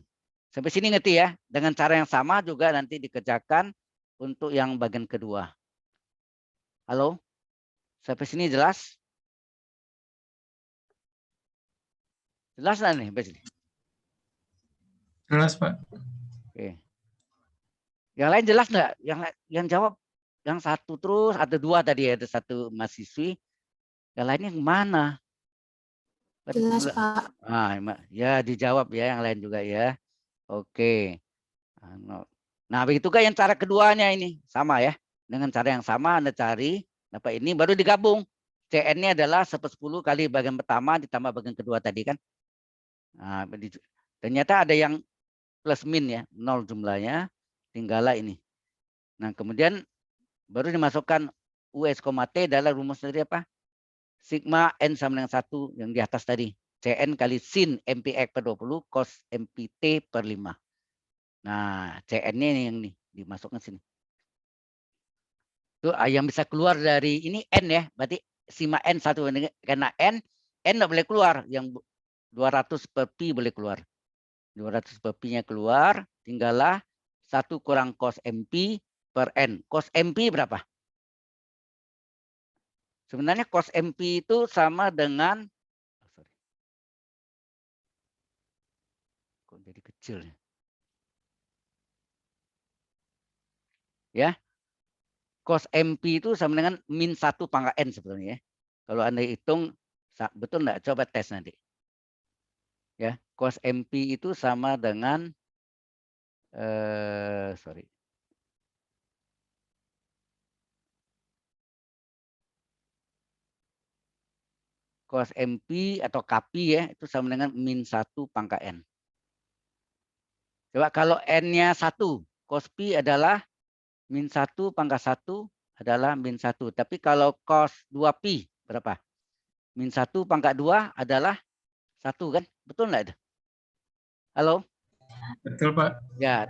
Sampai sini ngerti ya? Dengan cara yang sama juga nanti dikerjakan untuk yang bagian kedua. Halo? Sampai sini jelas? Jelas nggak nih? Sampai sini? Jelas, Pak. Oke. Yang lain jelas nggak? Yang jawab yang satu terus, ada 2 tadi ya, ada 1 mahasiswi. Yang lainnya kemana? Jelas, Pak. Ya dijawab ya yang lain juga ya. Oke. Nah, begitu kan yang cara keduanya ini sama ya. Dengan cara yang sama Anda cari dapat ini baru digabung. CN-nya adalah 1/10 kali bagian pertama ditambah bagian kedua tadi kan. Nah, ternyata ada yang plus min ya, 0 jumlahnya, tinggallah ini. Nah, kemudian baru dimasukkan US, T adalah rumus dari apa? Sigma N sama dengan 1 yang di atas tadi. CN kali sin MPX per 20 cos MPT per 5. Nah, CN-nya ini yang nih dimasukkan sini. Itu yang bisa keluar dari ini N ya, berarti sigma N 1 karena N enggak boleh keluar, yang 200 per pi boleh keluar. 200 per pi-nya keluar, tinggallah 1 kurang cos MP per N. Cos MP berapa? Sebenarnya cos MP itu sama dengan kok jadi kecil ya? Ya. Cos MP itu sama dengan min 1 pangkat N sebenarnya ya. Kalau Anda hitung betul enggak? Coba tes nanti. Ya, cos MP itu sama dengan cos MP atau KP ya, itu sama dengan min 1 pangkat N. Coba kalau N-nya 1, cos P adalah min 1 pangkat 1 adalah min 1. Tapi kalau cos 2P berapa? Min 1 pangkat 2 adalah 1 kan? Betul enggak itu? Halo? Betul, Pak. Ya.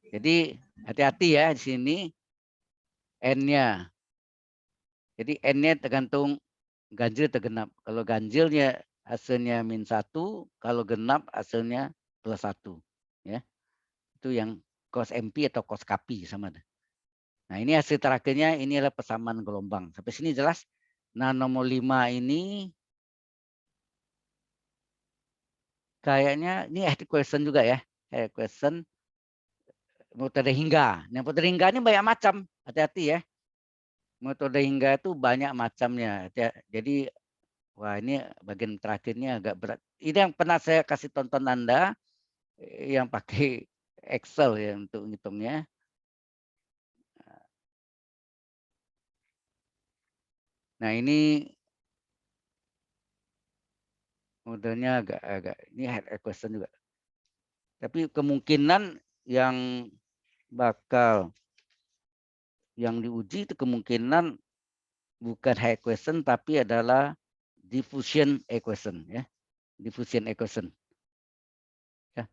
Jadi hati-hati ya di sini N-nya. Jadi N-nya tergantung ganjil atau genap. Kalau ganjilnya hasilnya min 1, kalau genap hasilnya plus 1. Ya. Itu yang cos MP atau cos KP sama. Nah, ini hasil terakhirnya ini adalah persamaan gelombang. Sampai sini jelas? Nah, nomor 5 ini kayaknya ini question juga ya. Question metode hingga. Nah, metode hingga ini banyak macam. Hati-hati ya. Metode hingga itu banyak macamnya. Jadi wah, ini bagian terakhirnya agak berat. Ini yang pernah saya kasih tonton Anda yang pakai Excel ya untuk ngitungnya. Nah, ini modelnya agak ini head equation juga. Tapi kemungkinan yang bakal yang diuji itu kemungkinan bukan head equation tapi adalah diffusion equation ya. Diffusion equation. Ya,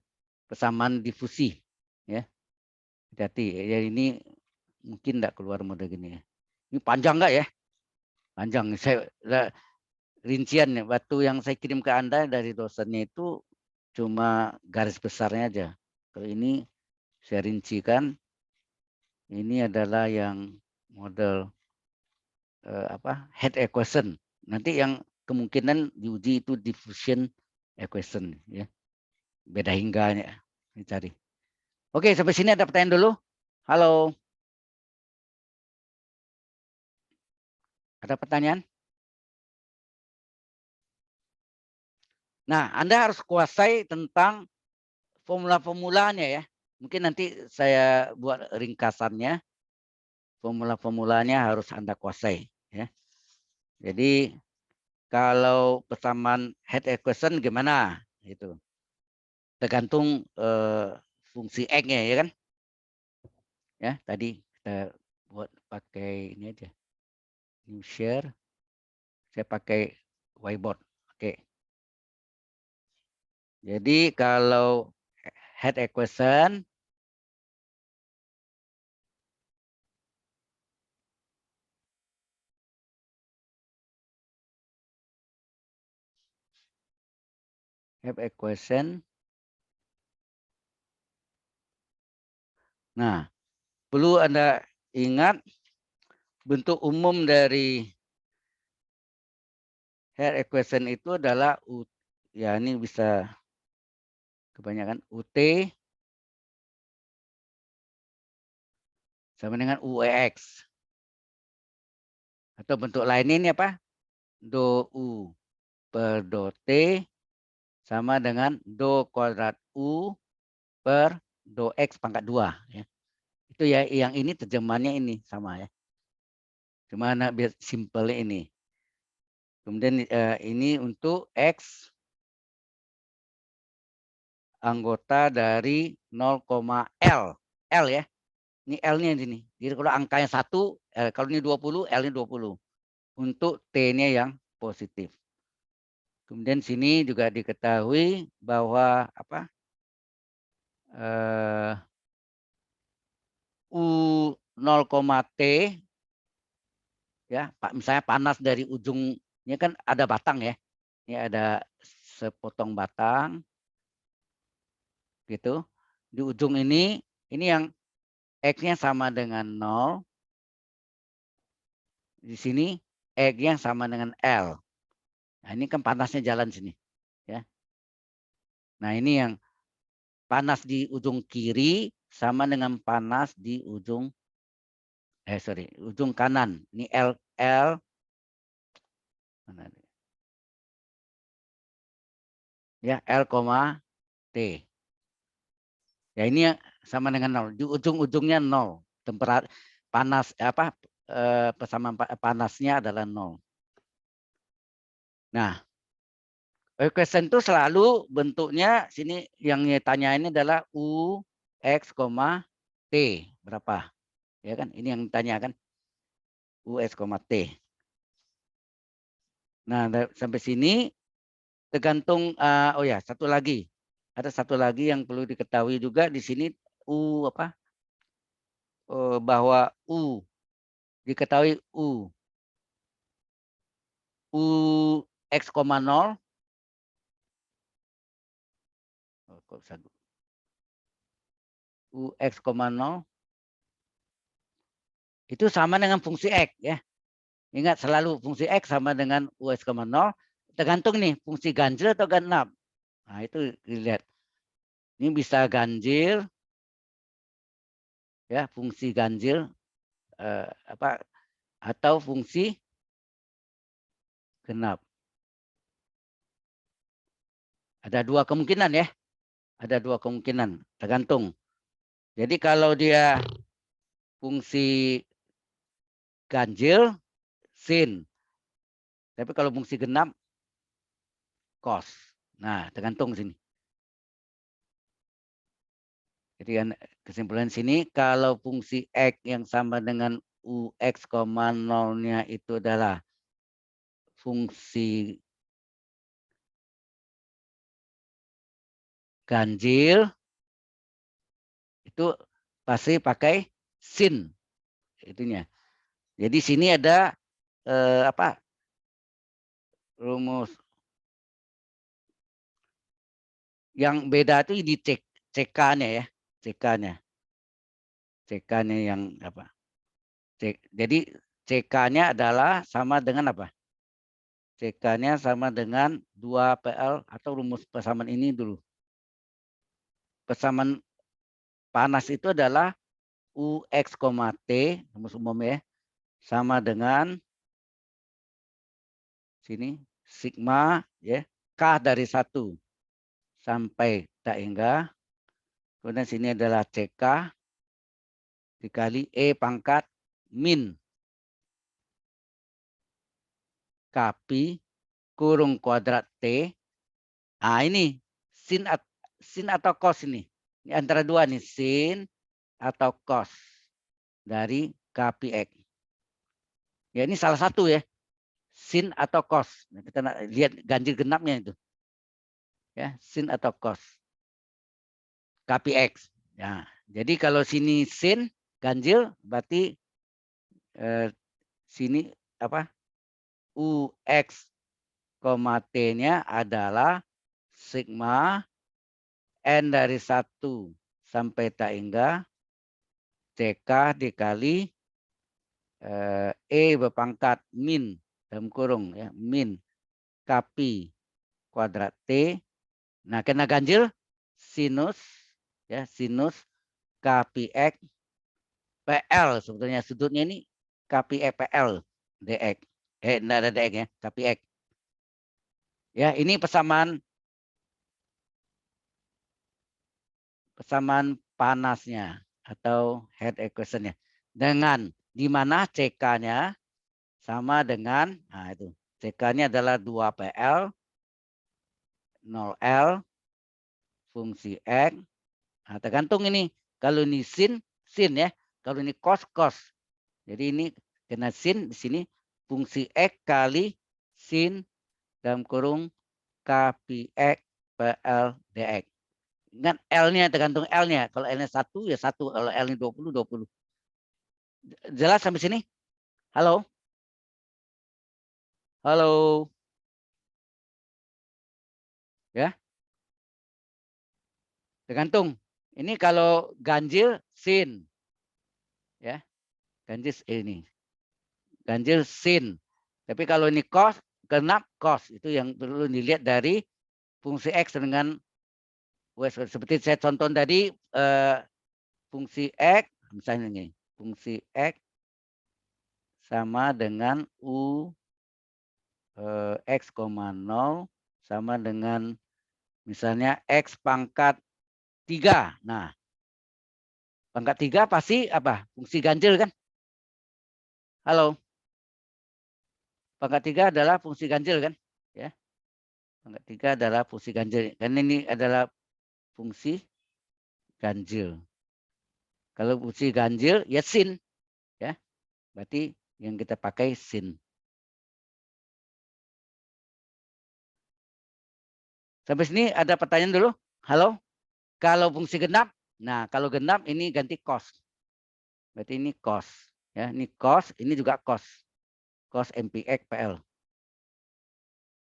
persamaan difusi ya. Hati-hati ya, ini mungkin enggak keluar model gini ya. Ini panjang enggak ya? Panjang. Rincian ya, batu yang saya kirim ke Anda dari dosennya itu cuma garis besarnya aja. Kalau ini saya rincikan, ini adalah yang model head equation. Nanti yang kemungkinan diuji itu diffusion equation ya. Beda hingganya dicari. Oke, sampai sini ada pertanyaan dulu. Halo. Ada pertanyaan? Nah, Anda harus kuasai tentang formula-formulanya ya. Mungkin nanti saya buat ringkasannya. Formula-formulanya harus Anda kuasai ya. Jadi kalau persamaan head equation gimana gitu. Tergantung fungsi X-nya ya kan. Ya, tadi kita buat pakai ini aja. New share. Saya pakai whiteboard. Oke. Jadi kalau head equation Nah, perlu Anda ingat bentuk umum dari head equation itu adalah ya ini bisa kebanyakan UT sama dengan UEX. Atau bentuk lain ini apa? Do U per do T sama dengan do kuadrat U per do X pangkat 2. Ya. Itu ya, yang ini terjemahannya ini sama ya. Cuma biar simple ini. Kemudian ini untuk X anggota dari 0,L. L ya. Ini L-nya ini. Jadi kalau angkanya 1, kalau ini 20, L-nya 20. Untuk T-nya yang positif. Kemudian sini juga diketahui bahwa apa? U 0,T ya, misalnya panas dari ujungnya kan ada batang ya. Ini ada sepotong batang gitu. Di ujung ini yang X-nya sama dengan 0. Di sini X-nya sama dengan L. Nah, ini kan panasnya jalan sini ya. Nah, ini yang panas di ujung kiri sama dengan panas di ujung ujung kanan. Ini L mana nih? Ya, L, T. Ya ini yang sama dengan 0. Di ujung-ujungnya 0. Temperat panas apa persamaan panasnya adalah 0. Nah, equation itu selalu bentuknya sini yang tanya ini adalah U X, T berapa? Ya kan? Ini yang ditanya kan. U X, T. Nah, sampai sini tergantung oh ya, satu lagi. Ada satu lagi yang perlu diketahui juga di sini U apa? Bahwa U diketahui U X, 0 U X, 0 itu sama dengan fungsi X ya. Ingat selalu fungsi X sama dengan U X, 0 tergantung nih fungsi ganjil atau genap. Nah, itu dilihat. Ini bisa ganjil ya, fungsi ganjil apa atau fungsi genap. Ada dua kemungkinan ya. Ada dua kemungkinan, tergantung Jadi kalau dia fungsi ganjil, sin. Tapi kalau fungsi genap, cos. Nah, tergantung sini. Jadi kan kesimpulan sini, kalau fungsi X yang sama dengan UX, nolnya itu adalah fungsi ganjil, itu pasti pakai sin. Itunya. Jadi sini ada apa? Rumus yang beda itu di CK-nya ya, CK-nya. CK-nya yang apa? Jadi CK-nya adalah sama dengan apa? CK-nya sama dengan 2PL atau rumus persamaan ini dulu. Persamaan panas itu adalah UX, T, rumus umum ya, sama dengan sini sigma ya, K dari 1 sampai tak hingga. Kemudian sini adalah CK dikali E pangkat min KP kurung kuadrat T. Nah ini sin atau cos ini. Ini antara dua nih, sin atau cos dari KPX. Ya ini salah satu ya, sin atau cos. Nah, kita lihat ganjil genapnya itu. Ya, sin atau cos. KPX. Ya, jadi kalau sini sin ganjil berarti sini apa? UX, T-nya adalah sigma N dari 1 sampai tak hingga CK dikali E berpangkat min dalam kurung ya, min KP kuadrat T. Nah, kena ganjil sinus ya, sinus KPX PL sebetulnya sudutnya ini KPX PL DX. Enggak ada DX ya, KPX. Ya, ini persamaan panasnya atau head equation-nya dengan di mana CK-nya sama dengan, nah itu CK-nya adalah 2PL 0L fungsi X. Nah, tergantung ini kalau ini sin ya, kalau ini cos. Jadi ini kena sin di sini fungsi X kali sin dalam kurung KPX PL DX. Ingat L-nya tergantung L-nya. Kalau L-nya 1 ya 1, kalau L-nya 20 20. Jelas sampai sini? Halo? Halo? Ya? Tergantung. Ini kalau ganjil sin. Ya. Ganjil ini. Ganjil sin. Tapi kalau ini cos, genap cos. Itu yang perlu dilihat dari fungsi X dengan seperti saya contoh tadi fungsi X misalnya ini. Fungsi X sama dengan U X, 0 sama dengan misalnya X pangkat 3. Nah, pangkat 3 pasti apa? Fungsi ganjil kan? Halo? Pangkat 3 adalah fungsi ganjil kan? Ya. Pangkat 3 adalah fungsi ganjil. Dan ini adalah fungsi ganjil. Kalau fungsi ganjil ya sin. Ya. Berarti yang kita pakai sin. Sampai sini ada pertanyaan dulu? Halo? Kalau fungsi genap, nah kalau genap ini ganti cos. Berarti ini cos. Ya, ini cos, ini juga cos. Cos MPX PL.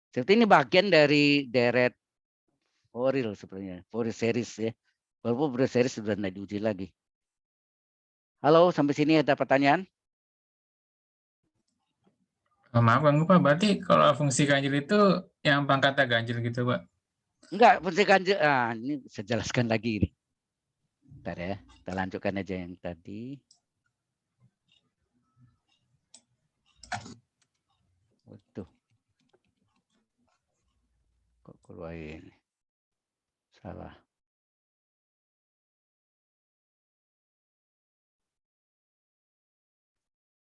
Seperti ini bagian dari deret Fourier sebenarnya. Fourier series ya. Walaupun Fourier series sudah tidak diuji lagi. Halo, sampai sini ada pertanyaan? Maaf Bang Pak, berarti kalau fungsi ganjil itu yang pangkatnya ganjil gitu Pak? Enggak, fungsi ganjil. Ah, ini saya jelaskan lagi. Bentar ya, kita lanjutkan aja yang tadi. Waduh. Kok keluar ini? Salah.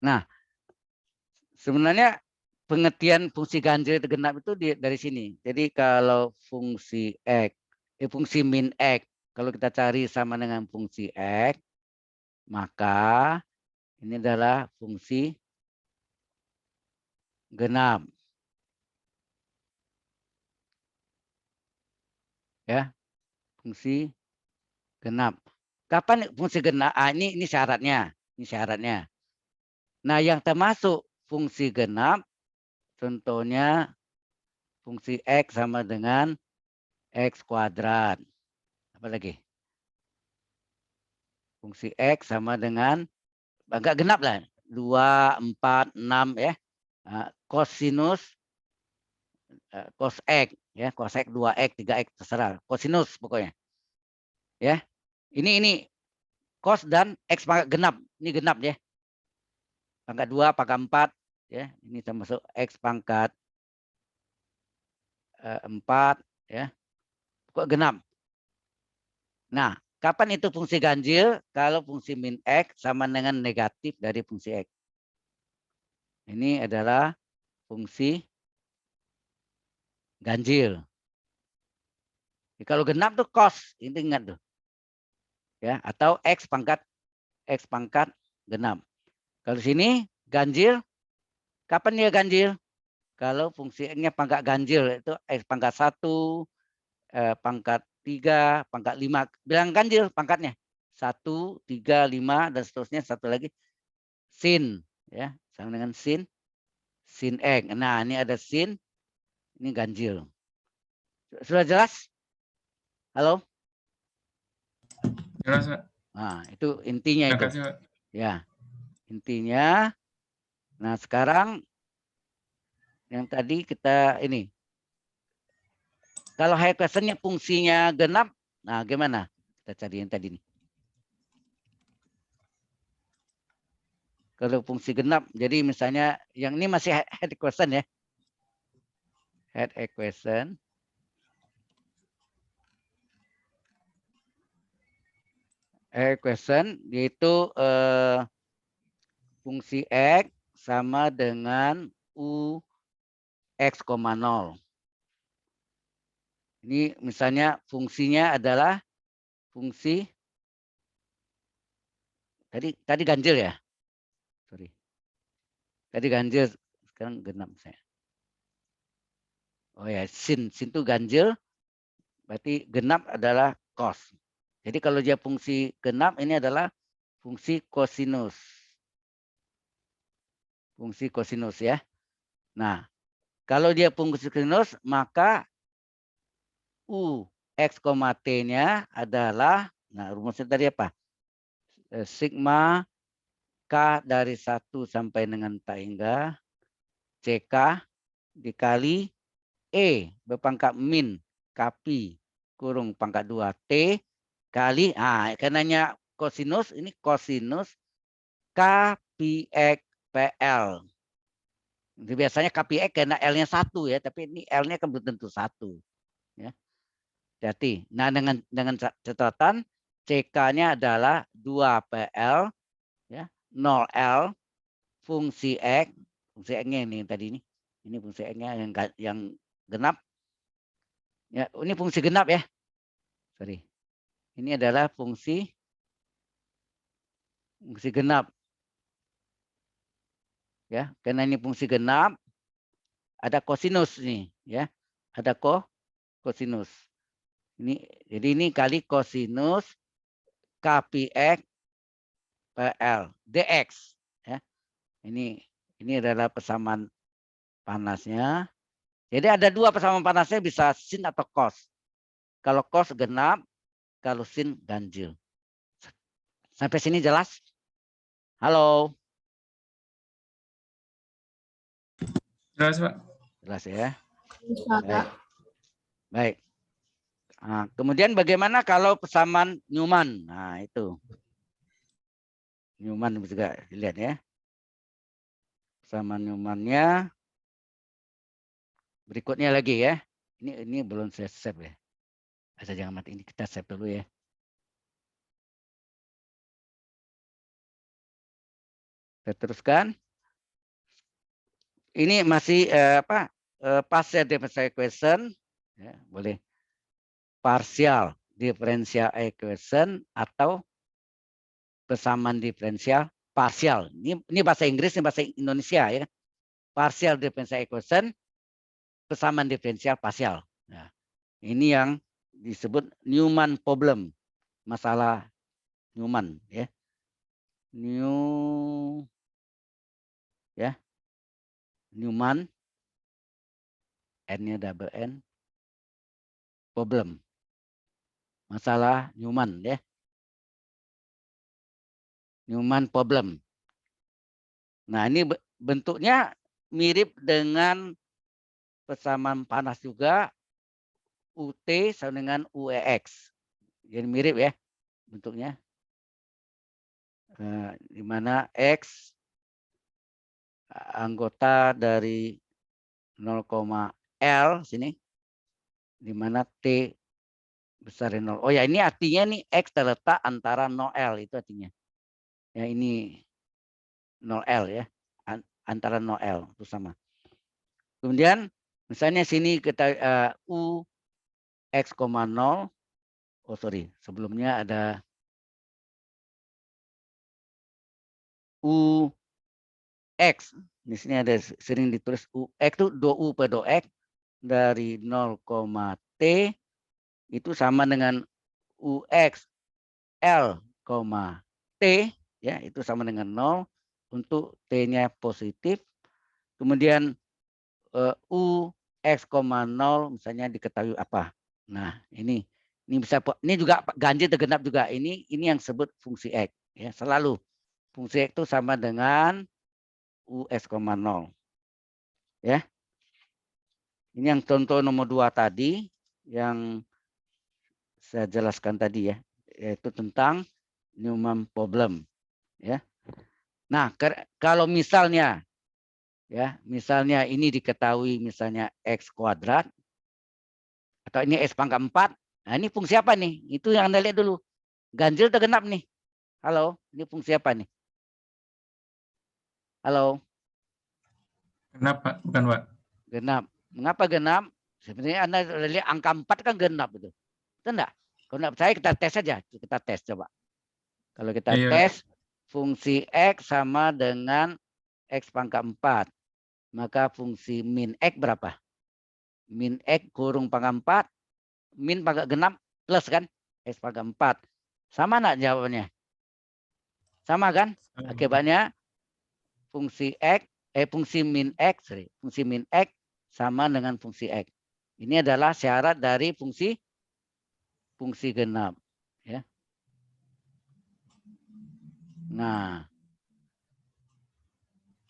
Nah, sebenarnya pengertian fungsi ganjil itu genap itu dari sini. Jadi kalau fungsi X, fungsi min X, kalau kita cari sama dengan fungsi X, maka ini adalah fungsi genap. Ya, fungsi genap. Kapan fungsi genap? Ini syaratnya. Ini syaratnya. Nah, yang termasuk fungsi genap, contohnya fungsi X sama dengan X kuadrat. Apa lagi? Fungsi X sama dengan, agak genap lah. 2, 4, 6 ya. Kosinus cos X. Ya, cos X, 2X, 3X, terserah. Kosinus pokoknya. Ya, ini cos dan X pangkat genap. Ini genap ya. Pangkat 2, pangkat 4. Ya, ini termasuk X pangkat 4. Ya, pokok genap. Nah, kapan itu fungsi ganjil? Kalau fungsi min X sama dengan negatif dari fungsi X. Ini adalah fungsi ganjil. Kalau genap tuh cos, ini ingat tuh. Ya, atau X pangkat genap. Kalau sini ganjil, kapan dia ganjil? Kalau fungsi X-nya pangkat ganjil, itu X pangkat 1, pangkat 3, pangkat 5. Bilang ganjil pangkatnya. 1, 3, 5, dan seterusnya. Satu lagi sin. Ya, sama dengan sin X. Nah, ini ada sin, ini ganjil. Sudah jelas? Halo? Jelas, Pak. Nah, itu intinya Terima itu. kasih, Pak. Ya, intinya. Nah, sekarang yang tadi kita ini. Kalau high questionnya fungsinya genap, nah gimana? Kita cari yang tadi nih. Kalau fungsi genap, jadi misalnya yang ini masih head equation ya. Head equation. Head equation yaitu fungsi X sama dengan U X, 0. Ini misalnya fungsinya adalah fungsi tadi ganjil ya. Sorry. Tadi ganjil, sekarang genap saya. Oh ya, sin itu ganjil, berarti genap adalah cos. Jadi kalau dia fungsi genap ini adalah fungsi kosinus. Fungsi kosinus ya. Nah, kalau dia fungsi kosinus maka U X, T-nya adalah, nah rumusnya tadi apa? Sigma K dari 1 sampai dengan tak hingga CK dikali E berpangkat min KP kurung pangkat 2 T kali, karenanya kosinus, ini kosinus KPX PL. Biasanya KPX karena L-nya 1 ya, tapi ini L-nya kan belum tentu 1. Ya. Jadi, nah dengan catatan CK-nya adalah 2PL ya, 0L fungsi X, fungsi X-nya ini tadi ini. Ini fungsi X-nya yang genap. Ya, ini fungsi genap ya. Sorry. Ini adalah fungsi genap. Ya, karena ini fungsi genap, ada kosinus nih, ya. Ada kosinus. Jadi ini kali kosinus KPX PL DX ya. Ini adalah persamaan panasnya. Jadi ada dua persamaan panasnya, bisa sin atau cos. Kalau cos genap, kalau sin ganjil. Sampai sini jelas? Halo. Jelas, Pak. Jelas ya. Bisa, Pak. Baik. Nah, kemudian bagaimana kalau persamaan Newman? Nah, itu. Newman juga dilihat ya. Persamaan Newman-nya berikutnya lagi ya. Ini belum saya save ya. Asal jangan mati, ini kita save dulu ya. Kita teruskan. Ini masih partial differential equation, ya, boleh partial differential equation atau persamaan diferensial parsial. Ini bahasa Inggris, ini bahasa Indonesia ya. Partial differential equation, persamaan diferensial parsial. Nah, ini yang disebut Newman problem, masalah Newman ya. Newman, N-nya double N, problem. Masalah Newman ya. Newman problem. Nah, ini bentuknya mirip dengan persamaan panas juga, UT sama dengan UEX. Jadi mirip ya bentuknya. Di mana X anggota dari 0,L sini, di mana T besar dari 0. Oh ya, ini artinya nih X terletak antara 0L, itu artinya. Ya, ini 0L ya, antara 0L itu sama. Kemudian misalnya sini kita U X, 0. Oh sorry, sebelumnya ada U X. Di sini ada sering ditulis U X itu 2U per 2X dari 0, T itu sama dengan UX L, T ya, itu sama dengan 0 untuk T-nya positif. Kemudian U X, 0 misalnya diketahui apa. Nah, ini bisa, ini juga ganjil atau genap juga. Ini yang disebut fungsi X ya, selalu fungsi X itu sama dengan UX, 0 ya. Ini yang contoh nomor 2 tadi yang saya jelaskan tadi ya, yaitu tentang Newman problem ya. Nah, kalau misalnya ya, misalnya ini diketahui misalnya X kuadrat atau ini X pangkat 4. Nah, ini fungsi apa nih? Itu yang Anda lihat dulu. Ganjil atau genap nih? Halo, ini fungsi apa nih? Halo. Genap, Pak. Bukan, Pak. Genap. Mengapa genap? Sebenarnya Anda lihat angka 4 kan genap itu. Betul enggak? Kalau enggak percaya kita tes saja. Kita tes coba. Kalau kita tes fungsi X sama dengan X pangkat 4. Maka fungsi min X berapa? Min X kurung pangkat 4. Min pangkat genap plus kan? X pangkat 4. Sama enggak jawabannya? Sama kan? Akibatnya fungsi X, fungsi min X, fungsi min X sama dengan fungsi X. Ini adalah syarat dari fungsi genap. Ya. Nah,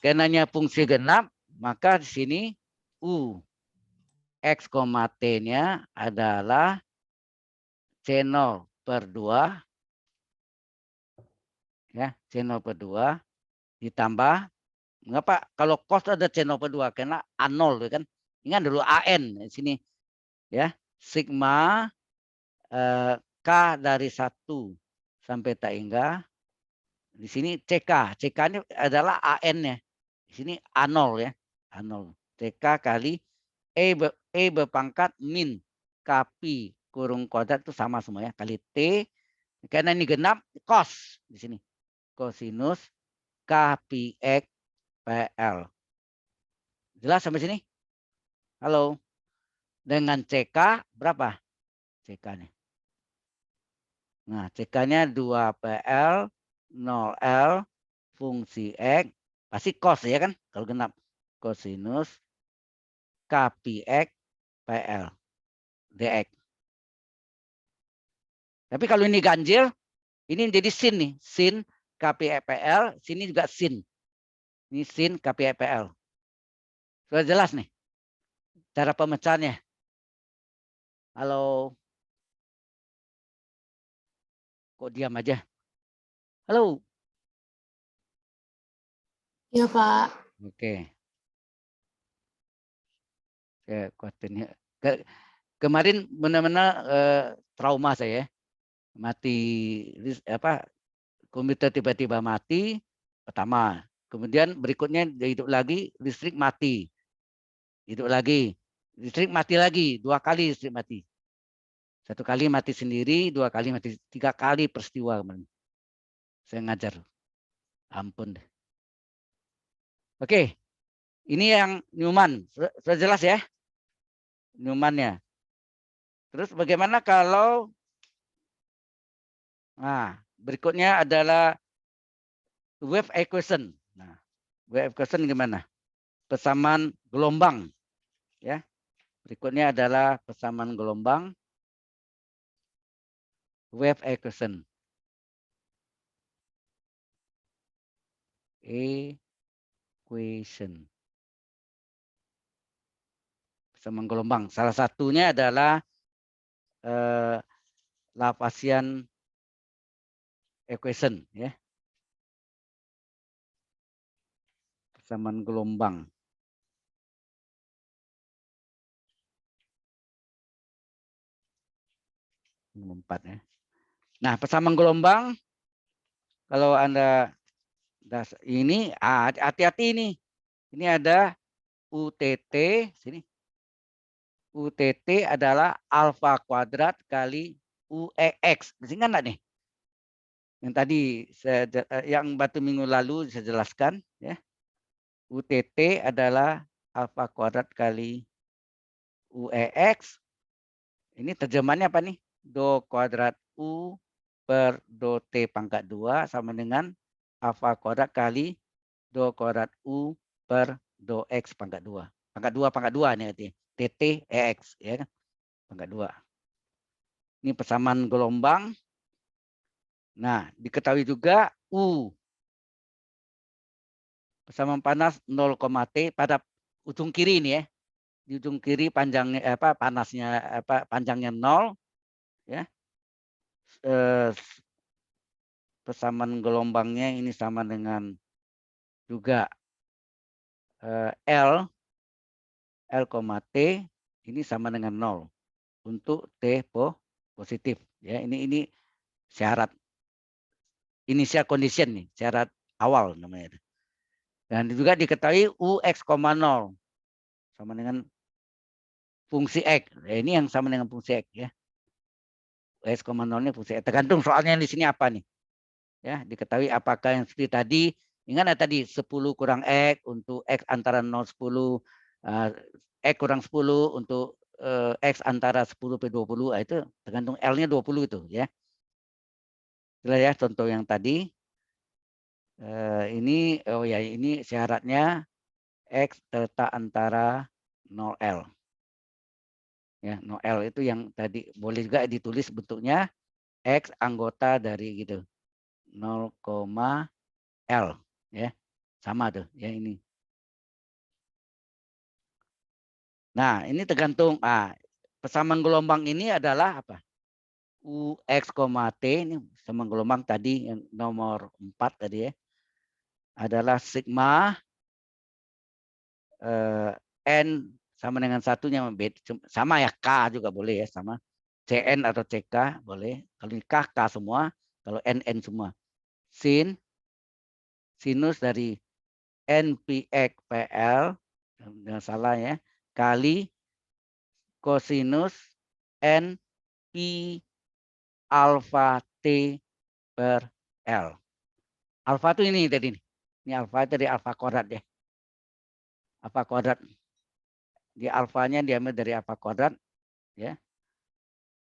karenanya fungsi genap, maka di sini U X, T-nya adalah C0 per 2. Ya, C0 per 2 ditambah, mengapa kalau cos ada C0 per 2? Karena A0 kan. Ingat dulu AN di sini. Ya, sigma K dari 1 sampai tak hingga. Di sini CK. CK ini adalah AN-nya. Di sini A0 ya. A0. CK kali E berpangkat min KP kurung kuadrat itu sama semua ya. Kali T. Karena ini genap cos di sini. Kosinus KPX PL. Jelas sampai sini? Halo. Dengan CK berapa? CK-nya. Nah, CK-nya 2PL 0L fungsi X pasti cos ya kan kalau genap, kosinus KPX PL DX. Tapi kalau ini ganjil, ini jadi sin nih, sin KPX PL, sini juga sin. Ini sin KPX PL. Sudah jelas nih cara pemecahannya. Halo. Kok diam aja? Halo. Iya, Pak. Oke. Khawatirnya. Kemarin benar-benar trauma saya. Mati komputer tiba-tiba mati. Pertama, Kemudian berikutnya dia hidup lagi, listrik mati. Hidup lagi. Listrik mati lagi, 2 kali listrik mati. 1 kali mati sendiri, 2 kali mati, 3 kali peristiwa kemarin. Saya ngajar. Ampun deh. Oke. Ini yang Newman. Sudah jelas ya? Newman-nya. Terus bagaimana kalau berikutnya adalah wave equation. Nah, wave equation gimana? Persamaan gelombang, ya. Berikutnya adalah persamaan gelombang, wave equation. Equation. Persamaan gelombang. Salah satunya adalah Laplacian equation, ya. Persamaan gelombang. Empat, ya. Nah, persamaan gelombang kalau Anda ini hati-hati ini. Ini ada UTT sini. UTT adalah alfa kuadrat kali UEX. Masih ingat enggak nih? Yang tadi yang batu minggu lalu saya jelaskan, ya. UTT adalah alfa kuadrat kali UEX. Ini terjemahannya apa nih? Do kuadrat U per do T pangkat 2 sama dengan alfa kuadrat kali do kuadrat U per do X pangkat 2. Pangkat 2 nih artinya. TT EX, ya kan? Pangkat 2. Ini persamaan gelombang. Nah, diketahui juga U persamaan panas 0, T pada ujung kiri ini, ya. Di ujung kiri panjangnya panasnya panjangnya 0, ya. Persamaan gelombangnya ini sama dengan juga L T ini sama dengan 0 untuk T positif, ya. Ini syarat initial condition nih, syarat awal namanya. Dan juga diketahui UX, 0 sama dengan fungsi X. Nah, ini yang sama dengan fungsi X, ya. UX, 0 ini fungsi X. Tergantung soalnya di sini apa nih. Ya, diketahui apakah yang seperti tadi, ingat ya tadi 10 kurang X untuk X antara 0 10, X kurang 10 untuk X antara 10 ke 20, itu tergantung L-nya 20 itu, ya. Jelas ya contoh yang tadi. Ini syaratnya X letak antara 0L. Ya, 0L itu yang tadi boleh juga ditulis bentuknya X anggota dari gitu. 0, L, ya. Sama tuh, ya ini. Nah, ini tergantung persamaan gelombang ini adalah apa? UX, T ini persamaan gelombang tadi yang nomor 4 tadi, ya. Adalah sigma N sama dengan satunya sama ya, K juga boleh, ya, sama. CN atau CK boleh. Kalau ini K semua, kalau NN semua. Sinus dari NPX PL, jangan salah, ya, kali kosinus NP alfa T per L. Alfa itu ini tadi. Ini alfa dari alfa kuadrat, ya. Alfa kuadrat. Di alfanya diambil dari alfa kuadrat, ya.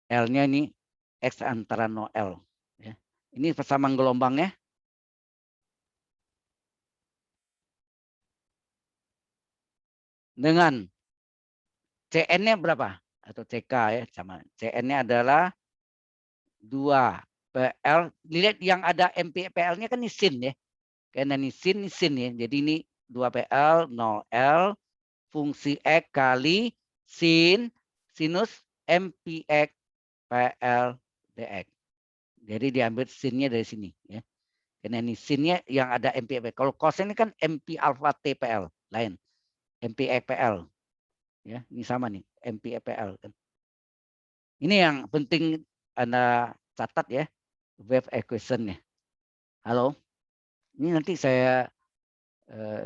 L-nya ini X antara 0L. Ya. Ini persamaan gelombangnya. Dengan CN-nya berapa? Atau CK, ya, sama. CN-nya adalah 2 PL. Lihat yang ada MPPL-nya kan ini sin, ya. Karena ini sin, ya. Jadi ini 2 PL 0L fungsi X kali sinus MPX PL DX. Jadi diambil sinnya dari sini, ya. Karena ini sinnya yang ada MPX. Kalau kosin ini kan MP alpha TPL lain. MPXPL. Ya, ini sama nih, MPXPL kan. Ini yang penting Anda catat, ya, wave equation-nya. Halo. Ini nanti saya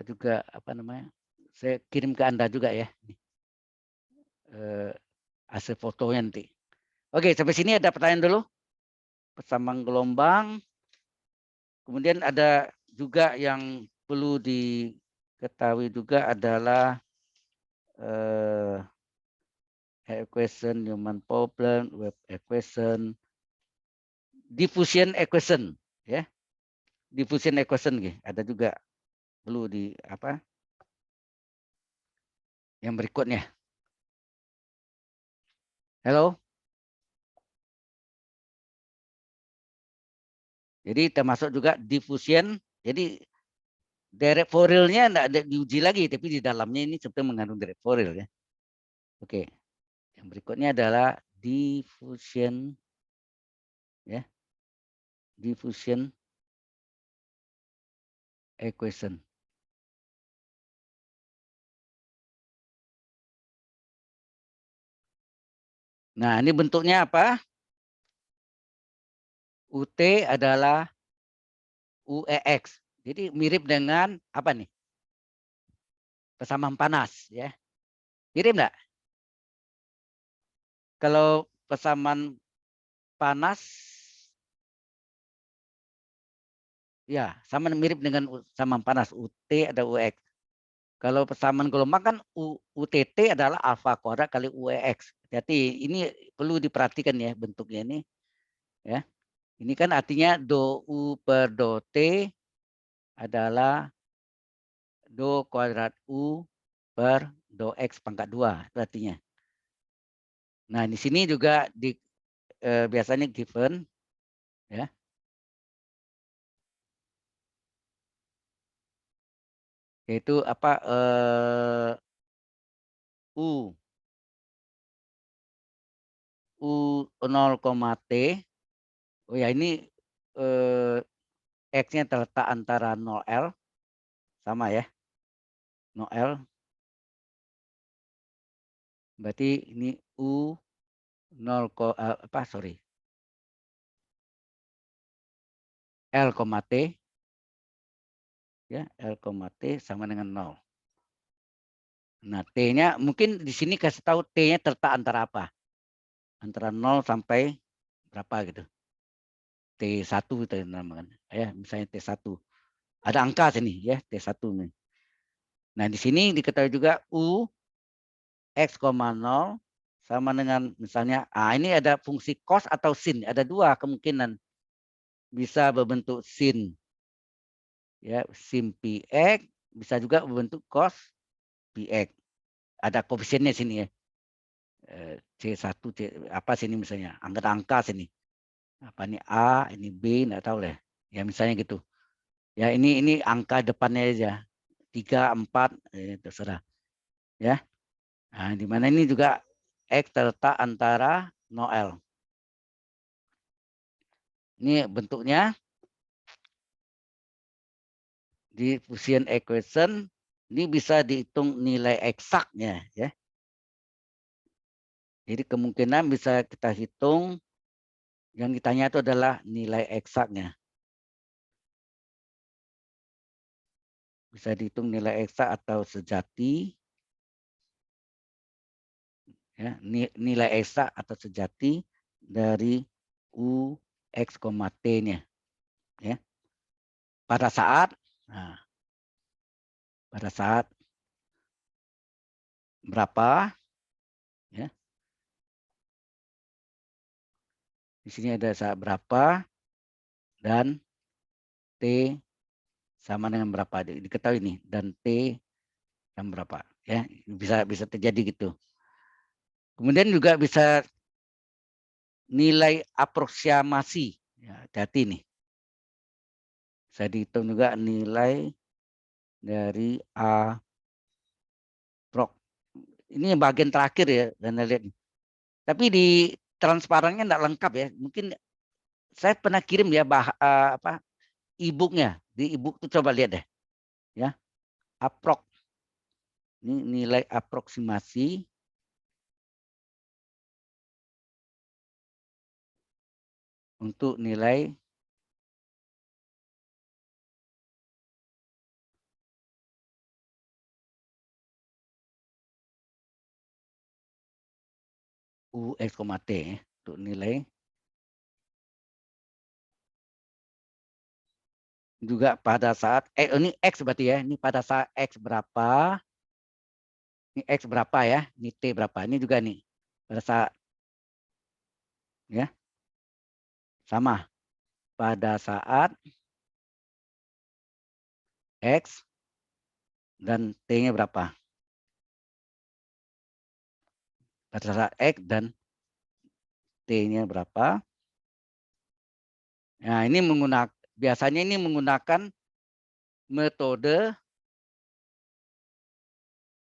juga apa namanya? Saya kirim ke Anda juga ya. Hasil fotonya nanti. Oke, sampai sini ada pertanyaan dulu. Persamaan gelombang. Kemudian ada juga yang perlu diketahui juga adalah equation, Newman problem, wave equation, diffusion equation, ya. Diffusion equation ada juga perlu di apa? Yang berikutnya. Halo. Jadi termasuk juga diffusion. Jadi direct Fourier-nya enggak ada diuji lagi, tapi di dalamnya ini sebetulnya mengandung direct Fourier ya. Oke. Yang berikutnya adalah diffusion ya. Diffusion equation. Nah, ini bentuknya apa? UT adalah UEX. Jadi mirip dengan apa nih? Persamaan panas ya. Mirip enggak? Kalau persamaan panas ya sama mirip dengan persamaan panas UT ada UX. Kalau persamaan gelombang kan UTT adalah alfa kuadrat kali UEX. Jadi ini perlu diperhatikan ya bentuknya ini ya. Ini kan artinya do U per do T adalah do kuadrat U per do X pangkat 2 itu artinya. Nah, di sini juga biasanya given ya. Yaitu apa U 0, T. Oh ya ini X-nya terletak antara 0L sama ya. 0L. Berarti ini U 0, sorry. L, T ya, L, T sama dengan 0. Nah, T-nya mungkin di sini kasih tahu T-nya terletak antara apa? Antara 0 sampai berapa gitu. T1 itu namanya. Ya, misalnya T1. Ada angka sini ya, T1 nih. Nah, di sini diketahui juga U X, 0 sama dengan misalnya ini ada fungsi cos atau sin. Ada dua kemungkinan. Bisa berbentuk sin. Ya, sin Px bisa juga berbentuk cos Px. Ada koefisiennya sini ya. C1, apa sini misalnya. Angka sini. Apa ini A, ini B, enggak tahu lah. Ya misalnya gitu. Ya ini angka depannya aja. 3, 4, terserah. Ya. Nah, di mana ini juga X terletak antara 0L. Ini bentuknya diffusion equation ini bisa dihitung nilai eksaknya ya. Jadi kemungkinan bisa kita hitung yang ditanya itu adalah nilai eksaknya. Bisa dihitung nilai eksak atau sejati ya, nilai eksak atau sejati dari U X, T-nya ya. Pada saat berapa ya. Di sini ada saat berapa dan T sama dengan berapa diketahui nih dan T yang berapa ya, bisa terjadi gitu. Kemudian juga bisa nilai aproksimasi ya, hati nih. Bisa dihitung juga nilai dari A prok. Ini bagian terakhir ya, Anda lihat. Tapi di transparannya enggak lengkap ya. Mungkin saya pernah kirim ya e-booknya. Di e-book tuh coba lihat deh. Ya. Aprok. Ini nilai aproksimasi untuk nilai U X, T ya, untuk nilai. Juga pada saat ini X berarti ya, ini pada saat X berapa, ini X berapa ya, ini T berapa, ini juga nih pada saat ya sama pada saat X dan T-nya berapa, pada saat X dan T-nya berapa. Nah, ini biasanya ini menggunakan metode,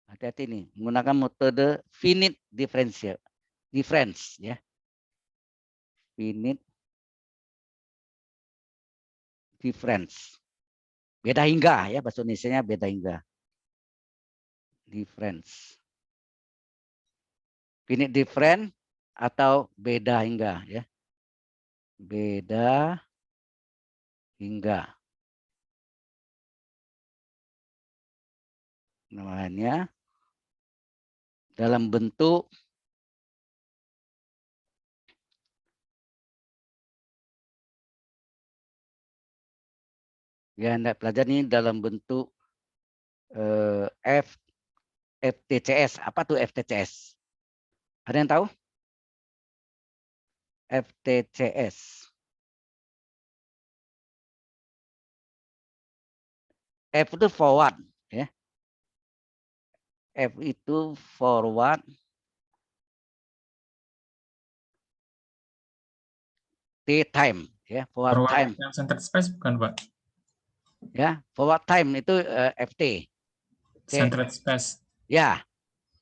hati-hati nih, menggunakan metode finite difference ya. Finite difference. Beda hingga ya, bahasa Indonesianya beda hingga. Difference. Finite difference atau beda hingga ya. Beda hingga. Namanya dalam bentuk ya, Anda pelajari dalam bentuk FTCS. Apa tuh FTCS? Ada yang tahu? FTCS. F itu forward ya. F itu forward T time ya, forward time. Yang centered space bukan, Pak? Ya, forward time itu FT. Centered space. Ya,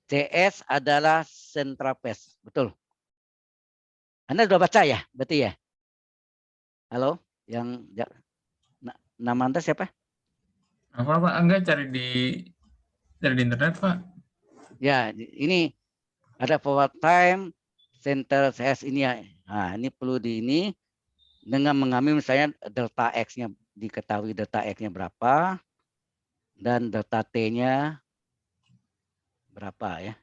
CS adalah central space, betul. Anda sudah baca ya, berarti ya? Halo, yang nama Anda siapa? Apa, Pak? Enggak, cari di internet, Pak. Ya, ini ada forward time, center CS ini ya. Nah, ini perlu ini dengan mengambil misalnya delta X-nya, diketahui delta X-nya berapa dan delta T-nya berapa ya.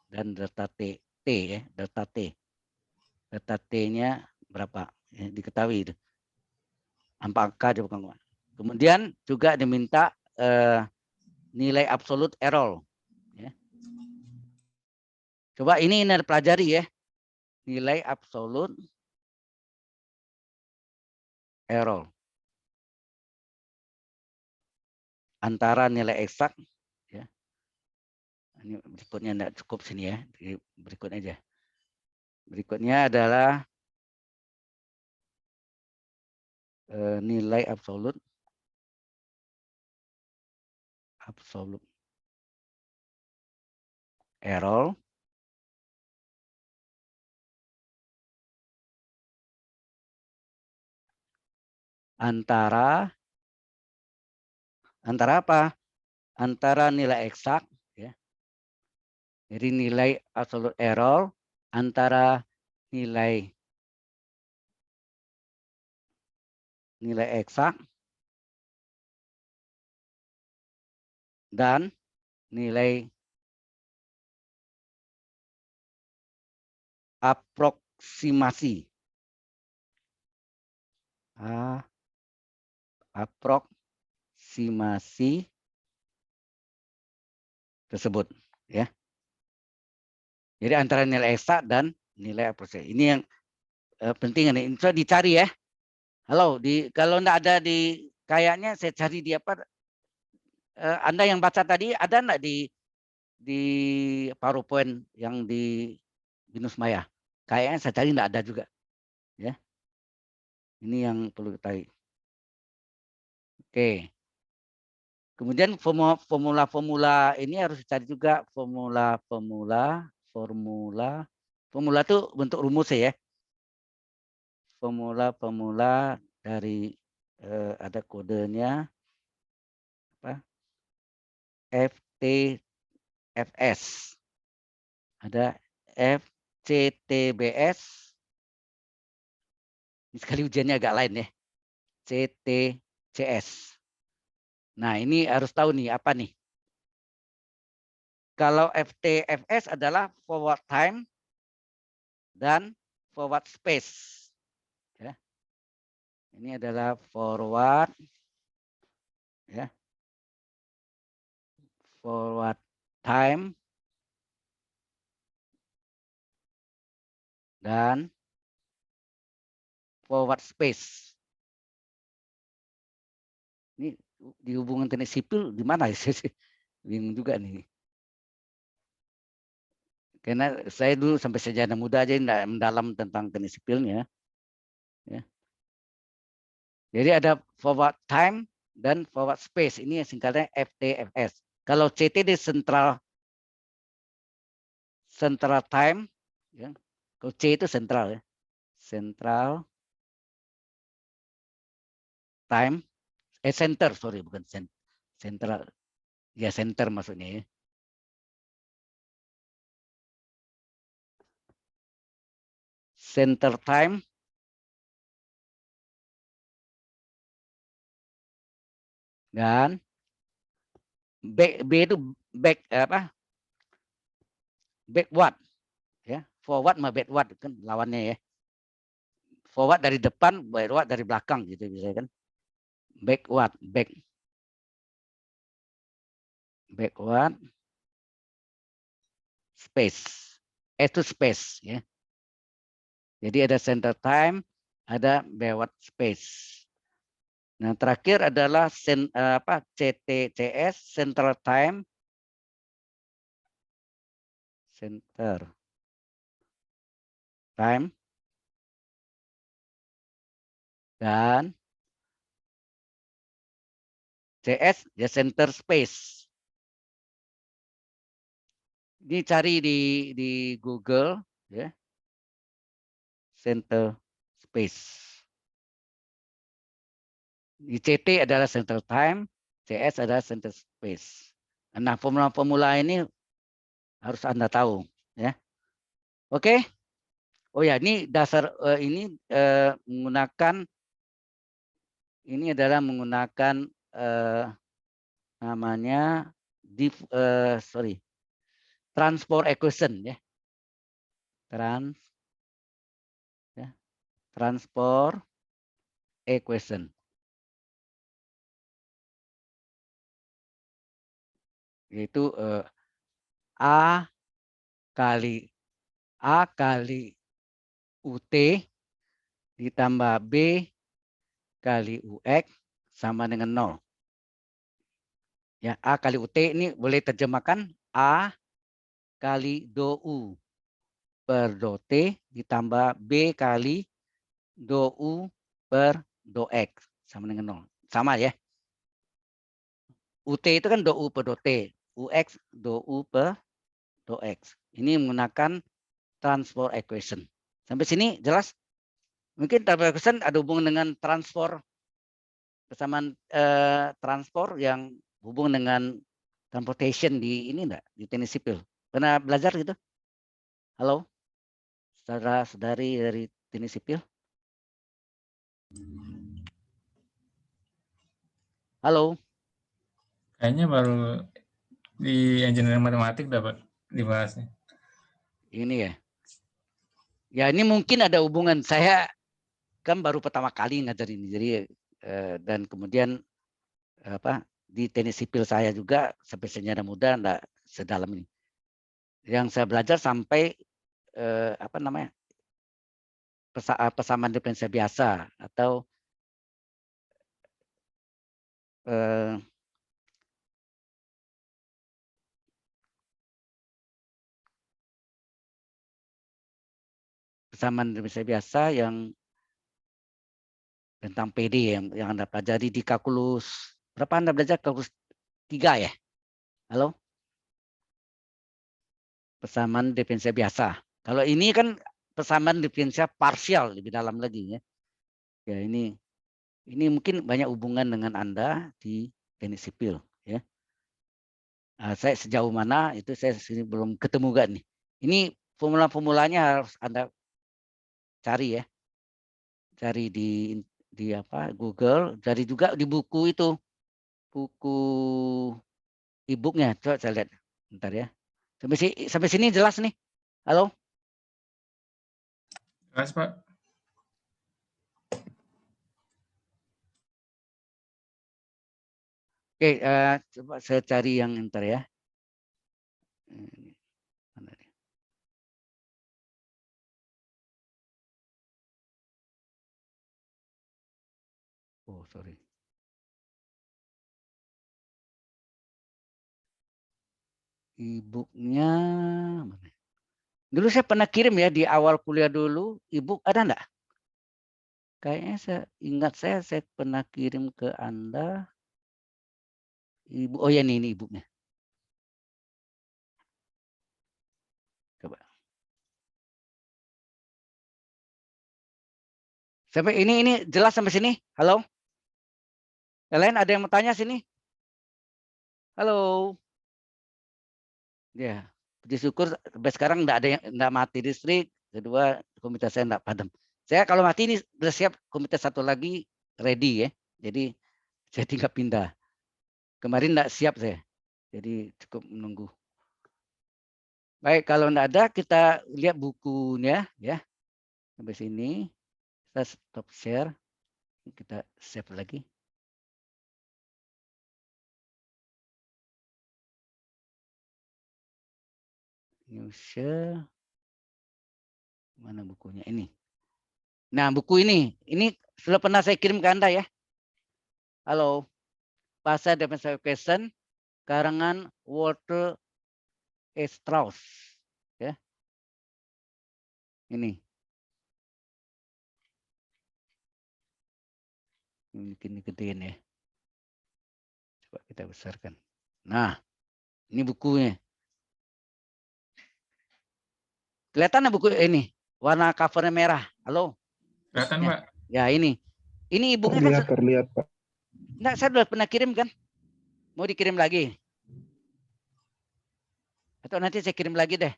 Dan delta T ya, delta T. Delta T-nya berapa? Ya, diketahui itu. Angka bukan. Kemudian juga diminta nilai absolute error. Ya. Coba ini Anda pelajari ya. Nilai absolute error. Antara nilai eksak. Ya. Ini berikutnya tidak cukup sini ya. Berikutnya aja. Berikutnya adalah nilai absolute error antara apa? Antara nilai eksak ya. Jadi nilai absolute error antara nilai eksak dan nilai aproksimasi. Aproksimasi tersebut ya. Jadi antara nilai eksak dan nilai aproksimasi. Ini yang penting nih. Ini sudah dicari ya. Halo, kalau enggak ada di kayaknya saya cari di apa? Anda yang baca tadi ada enggak di PowerPoint yang di Binus Maya? Kayaknya saya cari enggak ada juga. Ya. Ini yang perlu diketahui. Oke. Kemudian formula-formula ini harus dicari juga, formula itu bentuk rumus ya. Formula dari ada kodenya apa? FTFS. Ada FCTBS. Ini sekali ujiannya agak lain ya. CTCS. Nah, ini harus tahu nih apa nih. Kalau FTFS adalah forward time dan forward space. Ya. Ini adalah forward, ya, forward time dan forward space. Ini dihubungkan teknik sipil di mana? Bingung juga nih. Karena saya dulu sampai sarjana muda aja tidak mendalam tentang teknik sipilnya. Ya. Jadi ada forward time dan forward space. Ini yang singkatnya FTFS. Kalau CT di central time, ya. Kalau C itu central, ya. Central time, center, sorry, bukan central. Ya, center maksudnya, ya. Center time dan B itu backward, ya. Forward sama backward kan lawannya, ya. Forward dari depan, backward dari belakang gitu bisa kan. Backward space. Itu space, ya. Jadi ada center time, ada backward space. Nah, terakhir adalah CTCS, Central Time, dan CS ya Center Space. Ini cari di Google, ya, Center Space. Di CT adalah Central Time, CS adalah Center Space. Nah, formula-formula ini harus Anda tahu, ya. Oke. Oh ya, ini dasar menggunakan namanya transport equation, ya. Transport equation. Yaitu A kali UT ditambah B kali UX sama dengan 0. Ya, A kali UT ini boleh terjemahkan A kali do U per do T ditambah B kali do U per do X sama dengan 0. Sama, ya. UT itu kan do U per do T. UX do U per do X. Ini menggunakan transport equation. Sampai sini jelas? Mungkin transport equation ada hubungan dengan persamaan transport yang hubungan dengan transportation di ini enggak? Di teknik sipil. Pernah belajar gitu? Halo? Saudara-saudari dari teknik sipil? Halo? Kayaknya baru di engineering matematik dapat dibahasnya. Ini ya. Ya, ini mungkin ada hubungan. Saya kan baru pertama kali ngajar ini. Jadi dan kemudian di teknik sipil saya juga sampai sarjana muda enggak sedalam ini. Yang saya belajar sampai persamaan diferensial biasa atau persamaan diferensial biasa yang tentang PD yang Anda pelajari di kalkulus berapa Anda belajar? Kalkulus 3, ya? Halo? Persamaan diferensial biasa. Kalau ini kan persamaan diferensial parsial lebih dalam lagi, ya. Ya, ini mungkin banyak hubungan dengan Anda di teknik sipil, ya. Saya sejauh mana itu saya sini belum ketemu kan nih. Ini formula-formulanya harus Anda cari, ya. Cari di Google, cari juga di buku itu. Buku e-booknya. Coba saya lihat. Bentar, ya. Sampai sini jelas nih. Halo? Jelas, Pak. Oke, coba saya cari yang ntar ya. Ini, mana nih? Oh, sorry. E-booknya mana? Dulu saya pernah kirim ya di awal kuliah dulu, e-book ada enggak? Kayaknya saya ingat saya pernah kirim ke Anda. Ibu, oh ya ini e-booknya. Coba. Sampai ini jelas sampai sini? Halo? Yang lain ada yang mau tanya sini? Halo? Ya, puji syukur sampai sekarang enggak ada yang enggak mati listrik. Kedua, komputer saya enggak padam. Saya kalau mati ini sudah siap komputer satu lagi ready ya. Jadi saya tinggal pindah. Kemarin enggak siap saya. Jadi cukup menunggu. Baik, kalau enggak ada kita lihat bukunya ya. Sampai sini. Kita stop share. Kita save lagi. New share. Mana bukunya ini? Nah, buku ini sudah pernah saya kirim ke Anda ya. Halo, Bahasa Defense Education, karangan Walter E. Strauss. Ya, ini. Bikin gedein ya. Coba kita besarkan. Nah, ini bukunya. Kelihatan buku ini? Warna covernya merah. Halo? Kelihatan, Ya, Pak. ya ini. Ini ibunya kan Terlihat, Pak. enggak, saya sudah pernah kirim kan? Mau dikirim lagi? Atau nanti saya kirim lagi deh.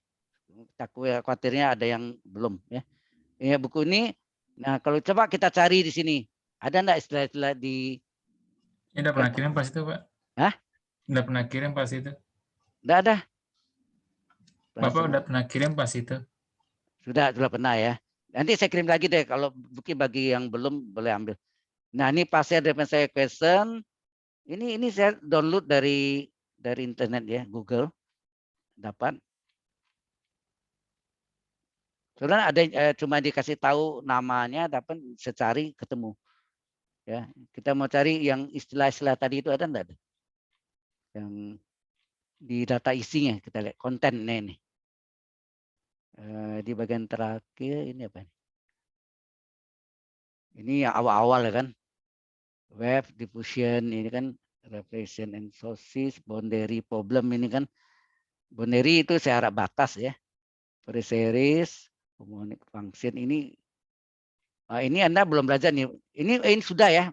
Takut khawatirnya ada yang belum ya. Ya buku ini. Nah kalau coba kita cari di sini. Ada enggak istilah-istilah di... Ini udah pernah kirim pas itu, Pak. Hah? Udah pernah kirim pas itu. Enggak ada. Bapak udah pernah kirim pas itu. Sudah pernah ya. Nanti saya kirim lagi deh. Kalau mungkin bagi yang belum boleh ambil. Nah ini Partial Defense Equation. Ini saya download dari internet ya, Google. Dapat. Sebenarnya ada cuma dikasih tahu namanya, dapat secari ketemu. Ya, kita mau cari yang istilah-istilah tadi itu ada enggak? Yang di data isinya kita lihat kontennya ini. Di bagian terakhir ini apa ini? Ini yang awal-awal ya kan. Web diffusion ini kan repression and sources, boundary problem ini kan. Boundary itu secara batas ya. Series, harmonic function ini Anda belum belajar nih. Ini sudah ya.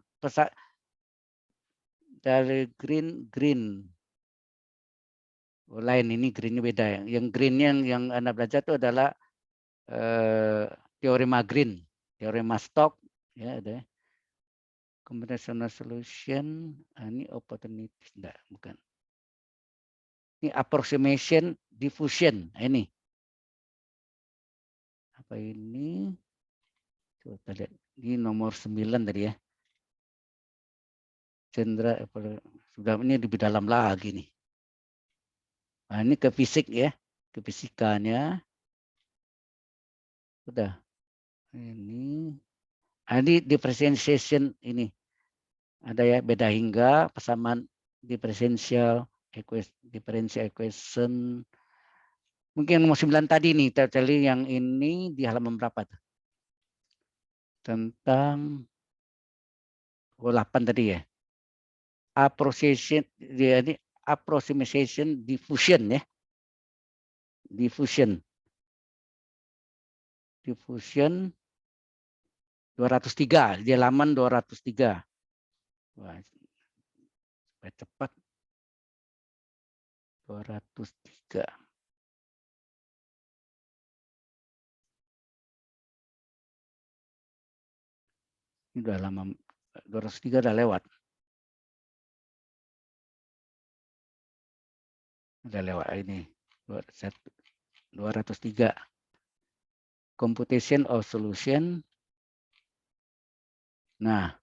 Dari green. Lain ini greennya beda ya. Yang green yang Anda belajar itu adalah teorema green, teorema Stokes ya ada. Combinational solution, ini opportunities enggak, bukan. Ini approximation diffusion, ini. Apa ini? Coba kita lihat. Ini nomor 9 tadi ya. Cendera sudah ini lebih dalam lagi nih. Nah, ini ke fisik ya, ke fisikanya. Sudah. Ini differentiation ini. Ada ya beda hingga persamaan differential equation. Mungkin nomor 9 tadi nih, kita cari yang ini di halaman berapa tuh? Tentang 8 tadi ya. Approximation diffusion ya. Diffusion 203 di halaman 203. Wah, supaya cepat. 203. Ini udah lama, 203 udah lewat. Udah lewat ini. 203. computation of solution. Nah,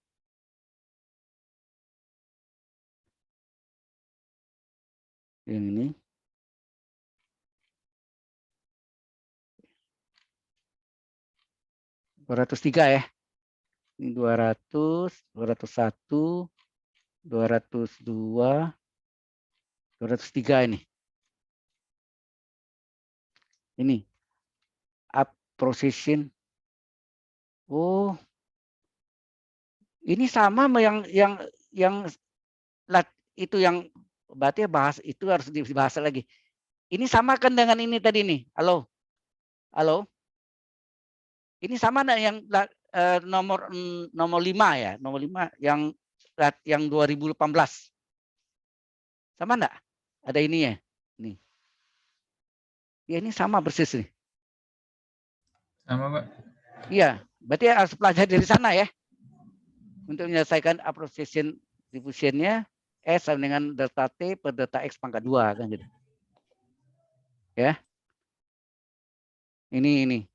yang ini. (203) ya. Ini 200, 201, 202, 203 ini. Ini up procession. Oh, ini sama sama yang itu yang berarti bahas itu harus dibahas lagi. Ini sama kan dengan ini tadi nih. Halo. Halo. Ini sama enggak yang nomor 5 ya, nomor 5 yang 2018. Sama enggak? Ada ini ya. Nih. Ya ini sama persis nih. Sama, Pak. Iya, berarti harus pelajari dari sana ya. Untuk menyelesaikan approximation diffusion-nya S sama dengan delta T per delta X pangkat 2 kan gitu. Ya. Ini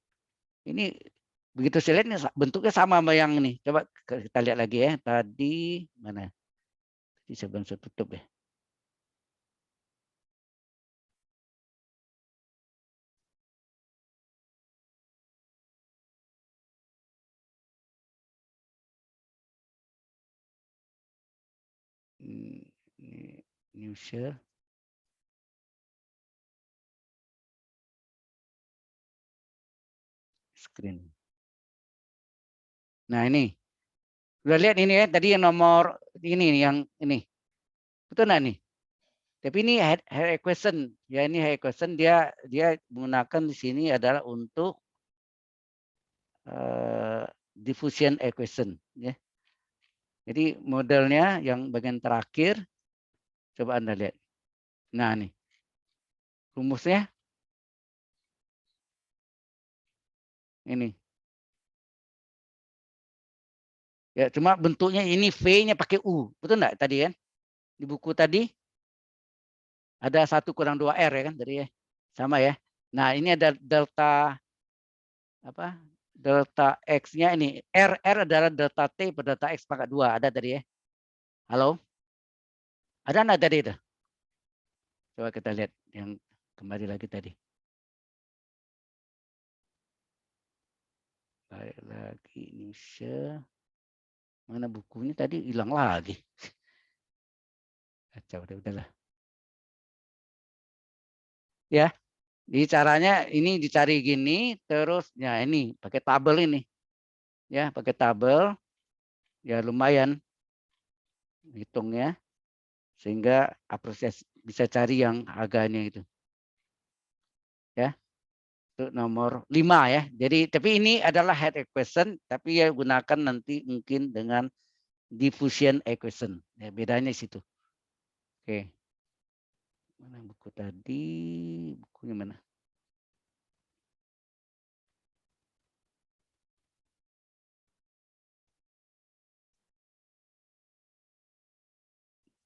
begitu saya lihat ini bentuknya sama sama yang ini. Coba kita lihat lagi ya. Tadi mana? Tadi sebelum saya tutup ya. New share. Screen. Nah ini. Udah lihat ini ya. Tadi yang nomor ini yang ini. Betul enggak nih? Tapi ini head equation. Ya ini head equation dia menggunakan di sini adalah untuk diffusion equation ya. Jadi modelnya yang bagian terakhir coba Anda lihat. Nah, nih. Rumusnya ini. Ya, cuma bentuknya ini V-nya pakai U. Betul enggak tadi kan? Di buku tadi ada 1 kurang 2R ya kan tadi ya. Sama ya. Nah, ini ada delta apa? Delta X-nya ini. R adalah delta T per delta X pangkat 2. Ada tadi ya. Halo? Ada enggak tadi itu? Coba kita lihat yang kembali lagi tadi. Balik lagi Indonesia. Mana bukunya tadi hilang lagi. Kacau udahlah. Ya, jadi caranya ini dicari gini, terus ya ini pakai tabel ini. Ya, pakai tabel. Ya lumayan hitungnya sehingga apresiasi bisa cari yang harganya itu. Ya. Itu nomor 5 ya. Jadi tapi ini adalah head equation tapi ya gunakan nanti mungkin dengan diffusion equation. Ya, bedanya situ. Oke. Mana buku tadi? Bukunya mana?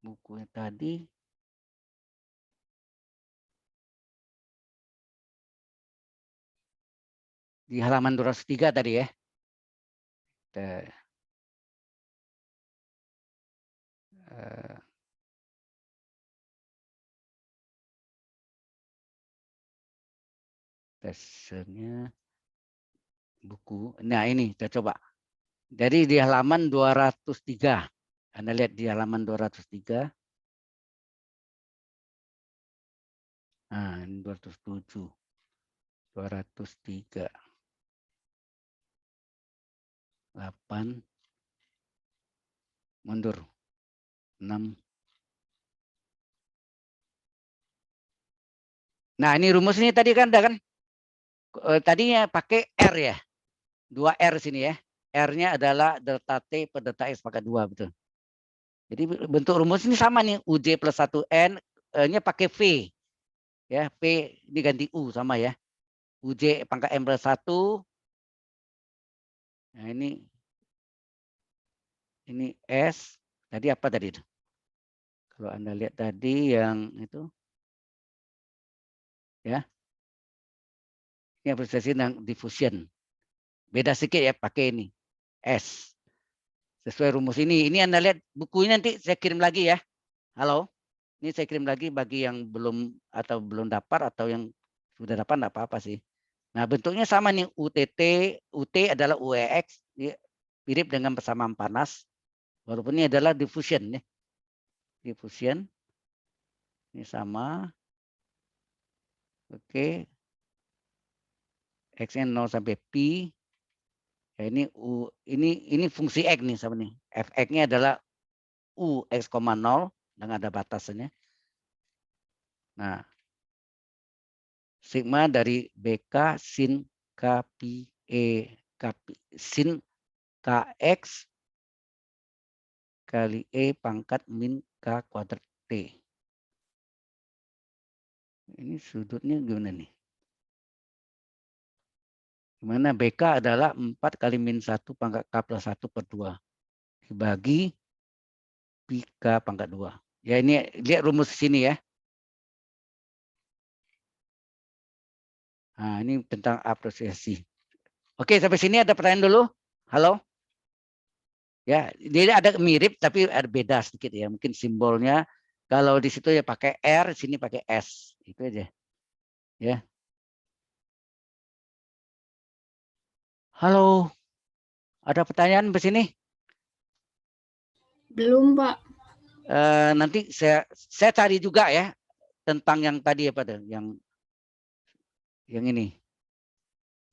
Bukunya tadi. Di halaman 203 tadi ya. Tesennya buku. Nah ini kita coba. Jadi di halaman 203. Anda lihat di halaman 203. Nah ini 207. 203. 8. Mundur. 6. Nah ini rumusnya tadi kan ada kan. Tadinya pakai R ya. 2R sini ya. R-nya adalah delta T per delta X pangkat 2 betul. Jadi bentuk rumus ini sama nih. UJ plus 1N nya pakai V. Ya, P diganti U sama ya. UJ pangkat M plus 1. Nah ini S. Tadi apa tadi itu? Kalau Anda lihat tadi yang itu. Ya. Ini apresiasi dan diffusion. Beda sedikit ya pakai ini. S. Sesuai rumus ini. Ini Anda lihat bukunya nanti saya kirim lagi ya. Halo. Ini saya kirim lagi bagi yang belum atau belum dapat atau yang sudah dapat enggak apa-apa sih. Nah, bentuknya sama nih UTT, UT adalah UEX, mirip dengan persamaan panas. Walaupun ini adalah diffusion ya. Diffusion. Ini sama. Oke. X-nya 0 sampai pi. Ya, ini fungsi X nih sama nih. Fx-nya adalah U X, 0 dan ada batasannya. Nah, sigma dari BK sin K pi E K pi, sin KX kali E pangkat min K kuadrat T. Ini sudutnya gimana nih? Gimana BK adalah 4 kali min 1 pangkat K plus 1 per 2. Dibagi pi K pangkat 2. Ya ini lihat rumus sini ya. Nah ini tentang apresiasi. Oke sampai sini ada pertanyaan dulu? Halo? Ya, dia ada mirip tapi ada beda sedikit ya. Mungkin simbolnya kalau di situ ya pakai R, sini pakai S. Itu aja. Ya. Halo. Ada pertanyaan di sini? Belum, Pak. Nanti saya cari juga ya tentang yang tadi apa tuh, yang ini.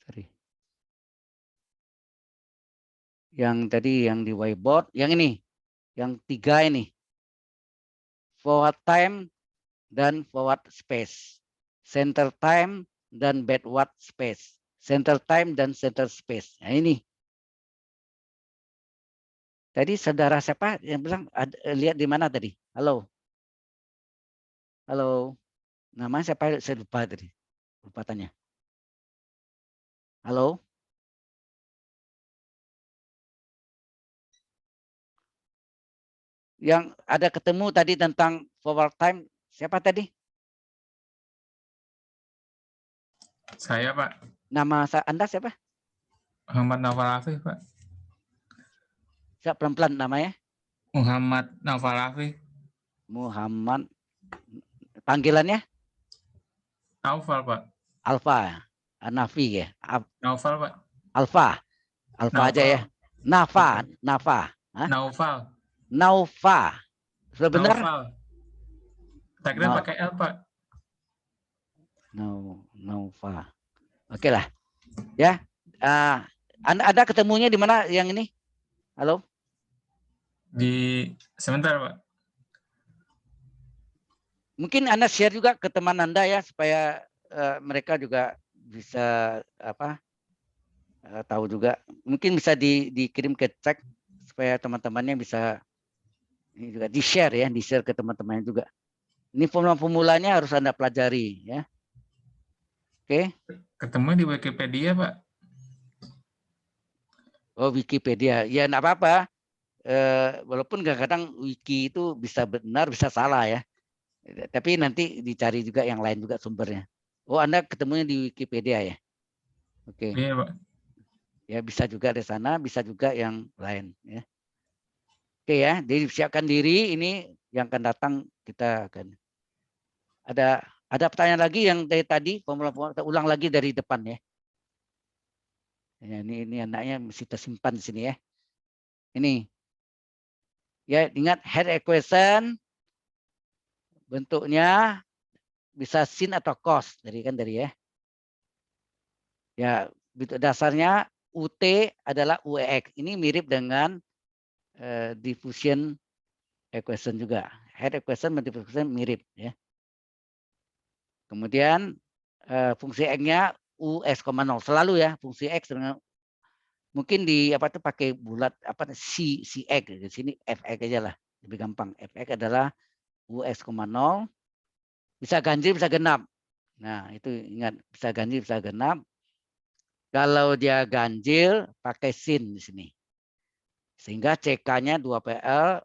Sorry. Yang tadi yang di whiteboard, yang ini. Yang 3 ini. Forward time dan forward space. Center time dan backward space. Center time dan center space. Nah ini. Tadi saudara siapa yang bilang lihat di mana tadi? Halo. Halo. Nama siapa? Saya lupa tadi. Lupa tanya. Halo. Yang ada ketemu tadi tentang forward time. Siapa tadi? Saya, Pak. Nama Anda siapa? Muhammad Naufal Afif, Pak. Siapa pelan-pelan namanya? Muhammad Naufal Afif. Muhammad. Panggilannya? Naufal, Pak. Alfa. Nafi ya. Naufal, Pak. Alfa. Alfa aja ya. Nafa. Nafa. Hah? Naufal. Naufa. Sudah benar? Naufal. Tak kira pakai L, Pak. Naufa. Oke lah. Ya. Anda ketemunya di mana yang ini? Halo? Sebentar, Pak. Mungkin Anda share juga ke teman Anda ya supaya mereka juga bisa tahu juga. Mungkin bisa dikirim ke chat supaya teman-temannya bisa ini juga di-share ya, di-share ke teman-temannya juga. Ini formula-formulanya harus Anda pelajari ya. Oke. Ketemu di Wikipedia, Pak. Oh, Wikipedia. Ya enggak apa-apa. Walaupun kadang-kadang wiki itu bisa benar, bisa salah ya. Tapi nanti dicari juga yang lain juga sumbernya. Oh, Anda ketemunya di Wikipedia ya? Oke. Iya, Pak. Ya bisa juga di sana, bisa juga yang lain ya. Oke ya, jadi siapkan diri, ini yang akan datang kita akan ada pertanyaan lagi yang dari tadi formula kita ulang lagi dari depan ya. Ya ini anaknya mesti tersimpan di sini ya. Ini. Ya, ingat head equation bentuknya bisa sin atau cos dari ya. Ya, dasarnya UT adalah UEX. Ini mirip dengan diffusion equation juga. Head equation dan diffusion equation mirip ya. Kemudian fungsi X-nya US,0 selalu ya, fungsi X dengan mungkin di pakai bulat si X di sini fx aja lah, lebih gampang. Fx adalah US,0 bisa ganjil bisa genap. Nah, itu ingat bisa ganjil bisa genap. Kalau dia ganjil pakai sin di sini. Sehingga CK-nya 2PL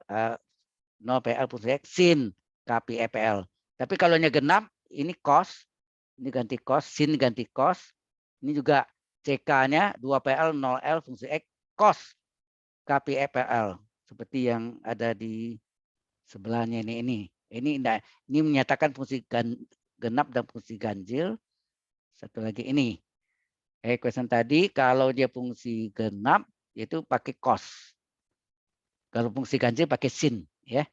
0PL plus X sin KPI EPL. Tapi kalau nya genap ini cos, ini ganti cos, sin ganti cos, Ini juga CK-nya 2PL 0L fungsi X cos KPFL seperti yang ada di sebelahnya ini. Ini menyatakan fungsi genap dan fungsi ganjil. Satu lagi ini. Equation tadi kalau dia fungsi genap itu pakai cos. Kalau fungsi ganjil pakai sin, ya.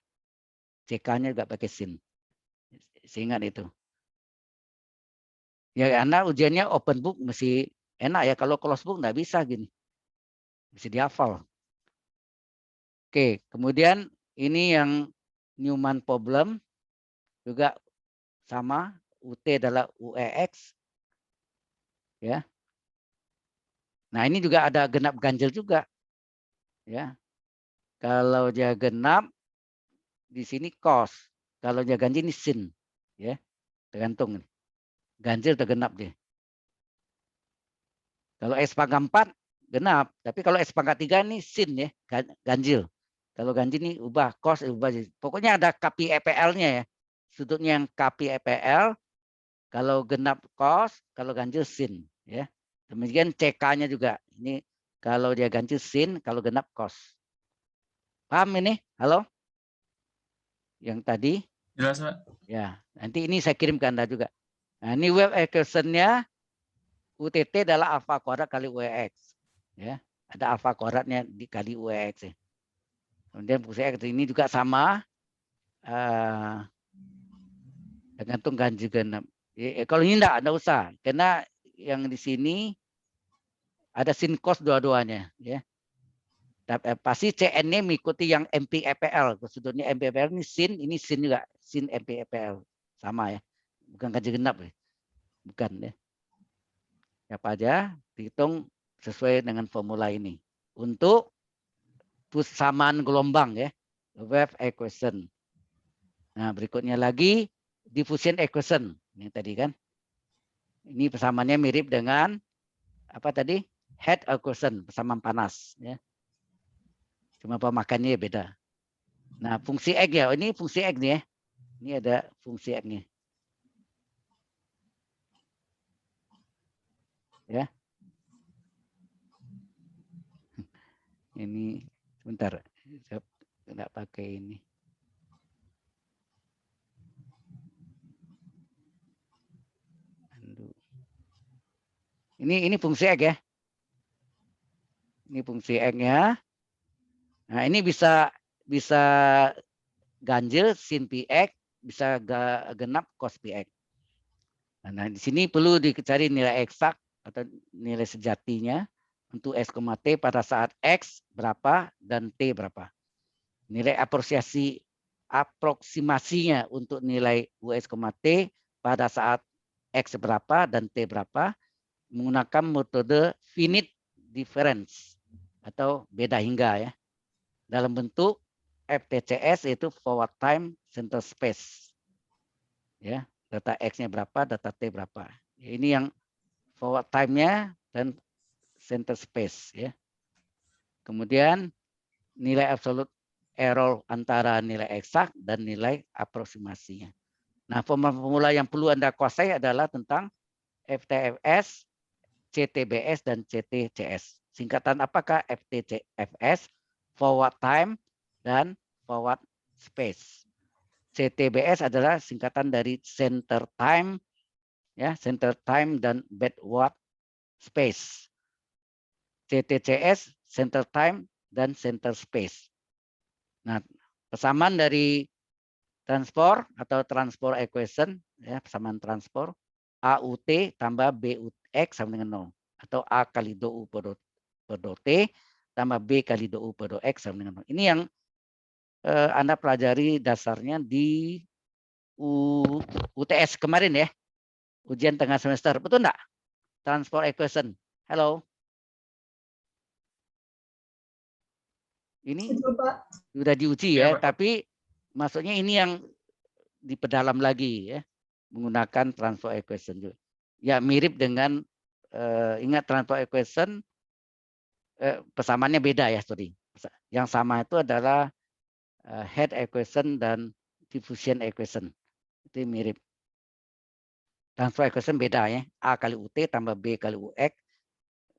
CK-nya juga pakai sin. Ingat itu. Ya karena ujiannya open book mesti enak ya. Kalau close book nggak bisa gini. Mesti dihafal. Oke, kemudian ini yang Newman problem juga sama. UT adalah UEX. Ya. Nah ini juga ada genap ganjil juga. Ya. Kalau dia genap di sini cos. Kalau dia ganjil ini sin. Ya. Tergantung. Ganjil atau genap dia. Kalau S pangkat 4 genap, tapi kalau S pangkat 3 ini sin ya, ganjil. Kalau ganjil ini ubah cos, ubah. Pokoknya ada KPFL-nya ya. Sudutnya yang KPFL, kalau genap cos, kalau ganjil sin ya. Demikian CK-nya juga. Ini kalau dia ganjil sin, kalau genap cos. Paham ini? Halo? Yang tadi? Jelas, Pak. Ya, nanti ini saya kirim ke Anda juga. Nah, ini web equation-nya UTT adalah alfa kuadrat kali UEX. Ya, ada alfa kuadratnya dikali UEX. Ya. Kemudian fungsi X ini juga sama. Tergantung ganjil genap. Kalau ini enggak usah. Karena yang di sini ada sin cos dua-duanya. Ya. Pasti CN-nya mengikuti yang MPFL. Sudutnya MPFL ini sin juga. Sin MPFL. Sama ya. Bukan ganjil genap. Ya. Bukan ya. Apa aja dihitung sesuai dengan formula ini untuk persamaan gelombang ya, wave equation. Nah berikutnya lagi diffusion equation ini tadi kan, ini persamaannya mirip dengan apa tadi, head equation, persamaan panas ya, cuma pemakaiannya beda. Nah fungsi X ya, ini fungsi X nih ya, ini ada fungsi X nya ya. Ini sebentar, saya tidak pakai ini. Ini fungsi X ya. Ini fungsi X-nya. Nah, ini bisa ganjil sin PX, bisa genap cos PX. Nah, di sini perlu dicari nilai eksak atau nilai sejatinya untuk S, T pada saat X berapa dan T berapa. Nilai aproksimasinya untuk nilai US, T pada saat X berapa dan T berapa menggunakan metode finite difference atau beda hingga ya. Dalam bentuk FTCS yaitu forward time center space. Ya, data X-nya berapa, data T berapa. Ya, ini yang forward time-nya dan center space ya. Kemudian nilai absolute error antara nilai eksak dan nilai aproksimasinya. Nah, formula yang perlu Anda kuasai adalah tentang FTFS, CTBS dan CTCS. Singkatan apakah FTCFS? Forward time dan forward space. CTBS adalah singkatan dari center time, ya, center time dan backward space. CTCS center time dan center space. Nah, persamaan dari transport atau transport equation, ya, persamaan transport AUT tambah BUX sama dengan 0 atau A kali dou per dou T tambah B kali dou per dou X sama dengan 0. Ini yang Anda pelajari dasarnya di UTS kemarin ya, ujian tengah semester, betul enggak? Transport equation. Halo. Ini sudah diuji ya, tapi maksudnya ini yang diperdalam lagi ya, menggunakan transport equation juga. Ya mirip dengan ingat transport equation persamaannya beda ya, sorry. Yang sama itu adalah head equation dan diffusion equation. Itu mirip. Transfer equation beda ya. A kali UT tambah B kali UX.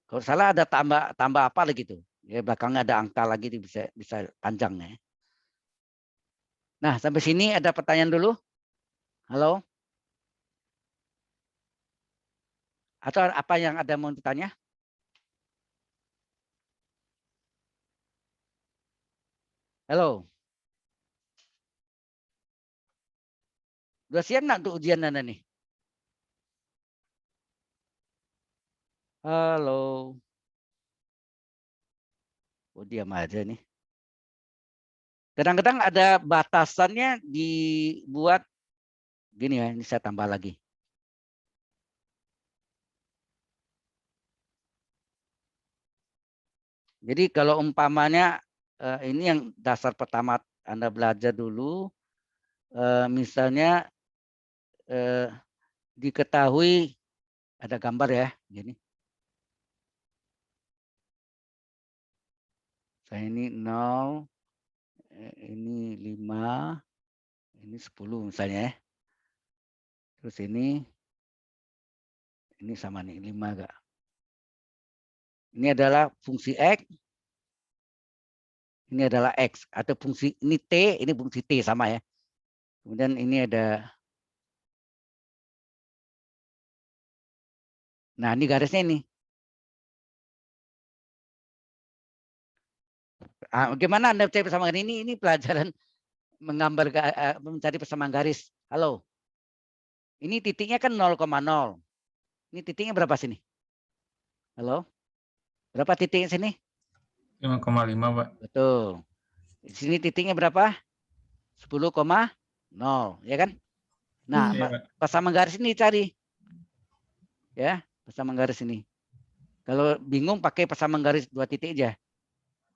Kalau salah ada tambah apa lagi tuh. Ya belakangnya ada angka lagi bisa panjang ya. Nah, sampai sini ada pertanyaan dulu. Halo? Atau apa yang ada mau ditanya? Halo? Udah siap nggak untuk ujian Anda nih? Halo? Oh, diam aja nih. Kadang-kadang ada batasannya dibuat gini ya, ini saya tambah lagi. Jadi kalau umpamanya ini yang dasar pertama Anda belajar dulu, misalnya diketahui ada gambar ya, gini. Saya ini 0, ini 5, ini 10 misalnya ya. Terus ini sama nih 5 enggak. Ini adalah fungsi X. Ini adalah X atau fungsi ini T, ini fungsi T sama ya. Kemudian ini ada. Nah, ini garisnya ini. Bagaimana Anda mencari persamaan ini? Ini pelajaran menggambar mencari persamaan garis. Halo. Ini titiknya kan 0,0. Ini titiknya berapa sini? Halo? Berapa titiknya sini? 5,5, Pak. Betul. Di sini titiknya berapa? 10,0, ya kan? Nah, Iya, Pak. persamaan garis ini cari. Ya, persamaan garis ini. Kalau bingung pakai persamaan garis 2 titik aja.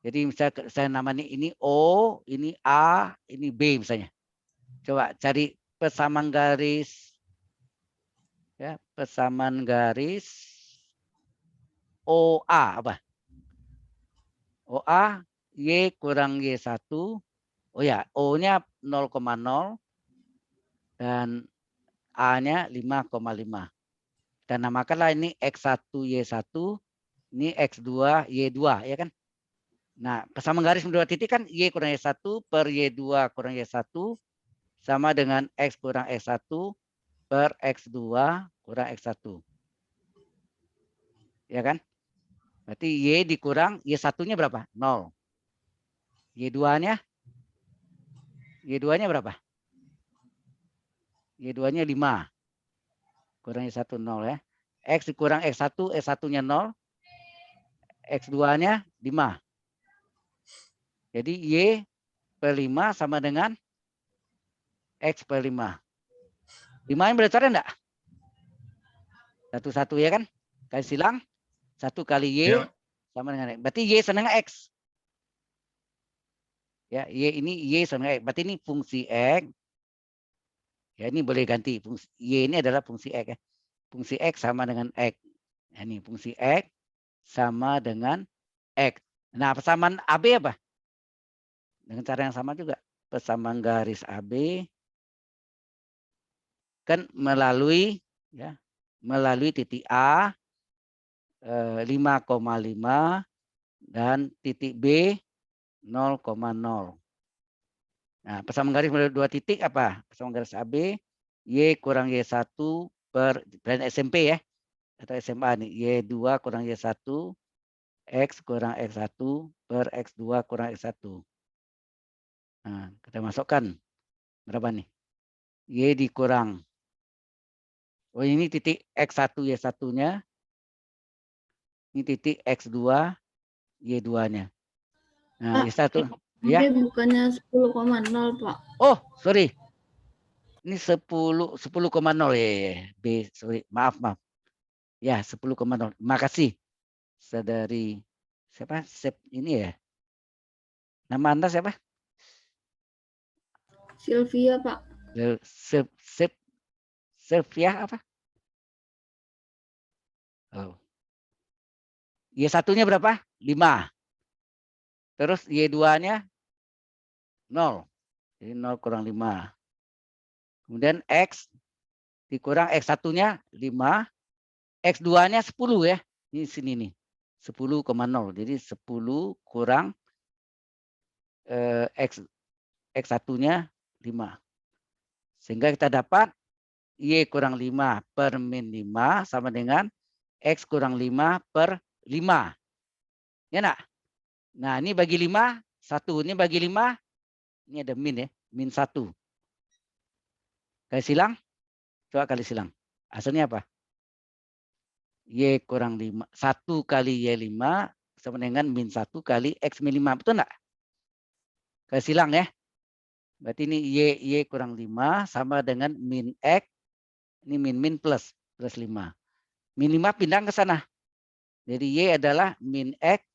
Jadi misalnya saya namanya ini O, ini A, ini B misalnya. Coba cari persamaan garis, ya, persamaan garis OA apa? OA Y kurang Y1. Oh ya, O-nya 0,0 dan A-nya 5,5. Kita namakanlah ini X1 Y1, ini X2 Y2, ya kan? Nah, persamaan garis dua titik kan Y kurang Y1 per Y2 kurang Y1 sama dengan X kurang X1 per X2 kurang X1. Ya kan? Berarti Y dikurang Y1-nya berapa? 0. Y2-nya? Y2-nya berapa? Y2-nya 5. Kurang Y1 0 ya. X dikurang X1, X1-nya 0. X2-nya 5. Jadi Y per 5 sama dengan X per 5. 5-nya boleh coret enggak? 1 ya kan? Kali silang. 1 kali Y Iya, Pak. sama dengan X. Berarti Y sama dengan X. Ya, Y ini Y sama dengan X. Berarti ini fungsi X. Ya, ini boleh ganti. Fungsi, Y ini adalah fungsi X. Ya. Fungsi X sama dengan X. Ya, ini fungsi X sama dengan X. Nah, persamaan AB apa? Dengan cara yang sama juga. Persamaan garis AB kan melalui ya, melalui titik A 5,5 dan titik B 0,0. Nah, persamaan garis melalui 2 titik apa? Persamaan garis AB Y kurang Y1 per SMP ya. Atau SMA nih. Y2 kurang Y1 X kurang X1 per X2 kurang X1. Nah, kita masukkan berapa nih? Y dikurang. Oh, ini titik X1 Y1-nya. Ini titik X2 Y2-nya. Nah, Pak, Y1. ini Ya. bukannya 10,0, Pak. Oh, sorry. Ini 10,0 ya. B, sorry. Maaf. Ya, 10,0. Makasih. Saudari siapa? Sep ini ya. Nama Anda siapa? Sylvia, Pak. Sylvia apa? Oh. Y1-nya berapa? 5. Terus Y2-nya 0. Jadi 0 kurang 5. Kemudian X dikurang X1-nya 5, X2-nya 10 ya. Ini sini nih. 10,0. Jadi 10 kurang X1-nya 5. Sehingga kita dapat Y kurang 5 per min 5 sama dengan X kurang 5 per 5. Ya nak? Nah ini bagi 5, 1. Ini bagi 5, ini ada min ya. Min 1. Kali silang? Coba kali silang. Hasilnya apa? Y kurang 5. 1 kali Y5 sama dengan min 1 kali X min 5. Betul enggak? Kali silang ya. Berarti ini Y kurang 5 sama dengan min X. Ini min plus 5. Min 5 pindah ke sana. Jadi Y adalah min X